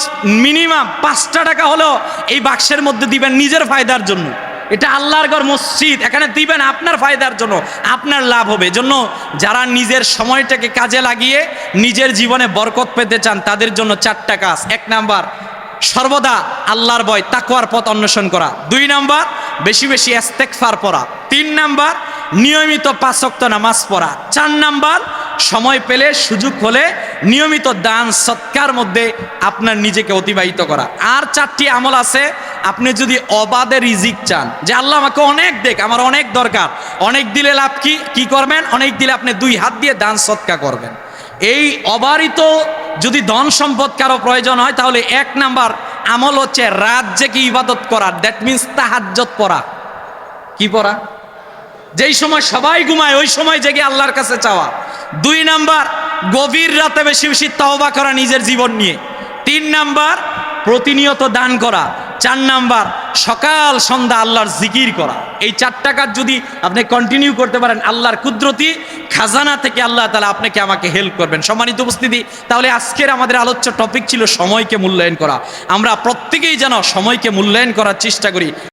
মিনিমাম 5টা টাকা হলেও এই বাক্সের মধ্যে দিবেন, নিজের ফায়দার জন্য। এটা আল্লাহর ঘর, মসজিদ, এখানে দিবেন আপনার ফায়দার জন্য, আপনার লাভ হবে। এজন্য যারা নিজের সময়টাকে কাজে লাগিয়ে নিজের জীবনে বরকত পেতে চান, তাদের জন্য 4টা কাজ। 1 নাম্বার সর্বদা আল্লাহর ভয়, তাকওয়ার পথ অন্বেষণ করা। 2 নাম্বার বেশি বেশি ইস্তেগফার পড়া। 3 নাম্বার নিয়মিত 5 ওয়াক্ত নামাজ পড়া। 4 নাম্বার সময় পেলে, সুযোগ হলে নিয়মিত দান সৎকার মধ্যে আপনার নিজেকে অতিবাহিত করা। আর 4টি আমল আছে। আপনি যদি অবাধে রিজিক চান, যে আল্লাহ আমাকে অনেক দেখ, আমার অনেক দরকার, অনেক দিলে লাভ কি করবেন? অনেক দিলে আপনি 2 হাত দিয়ে দান সৎকা করবেন। এই অবারিত যদি ধন সম্পদ কারো প্রয়োজন হয়, তাহলে 1 নাম্বার আমল হচ্ছে রাত জেগে ইবাদত করা। দ্যাট মিন্স তাহাজ্জুদ পড়া। কি পড়া? যেই সময় সবাই ঘুমায় ওই সময় জেগে আল্লাহর কাছে চাওয়া। 2 নাম্বার গভীর রাতে বেশি বেশি তওবা করা নিজের জীবন নিয়ে। 3 নাম্বার প্রতিনিয়ত দান করা। 4 নাম্বার সকাল সন্ধ্যা আল্লাহর জিকির করা। এই 4টা কাজ যদি আপনি কন্টিনিউ করতে পারেন, আল্লাহর কুদরতি খাজানা থেকে আল্লাহ তাআলা আপনাকে আমাকে হেল্প করবেন। সম্মানিত উপস্থিতি, তাহলে আজকের আমাদের আলোচ্য টপিক ছিল সময়কে মূল্যায়ন করা। আমরা প্রত্যেকেই যেন সময়কে মূল্যায়ন করার চেষ্টা করি।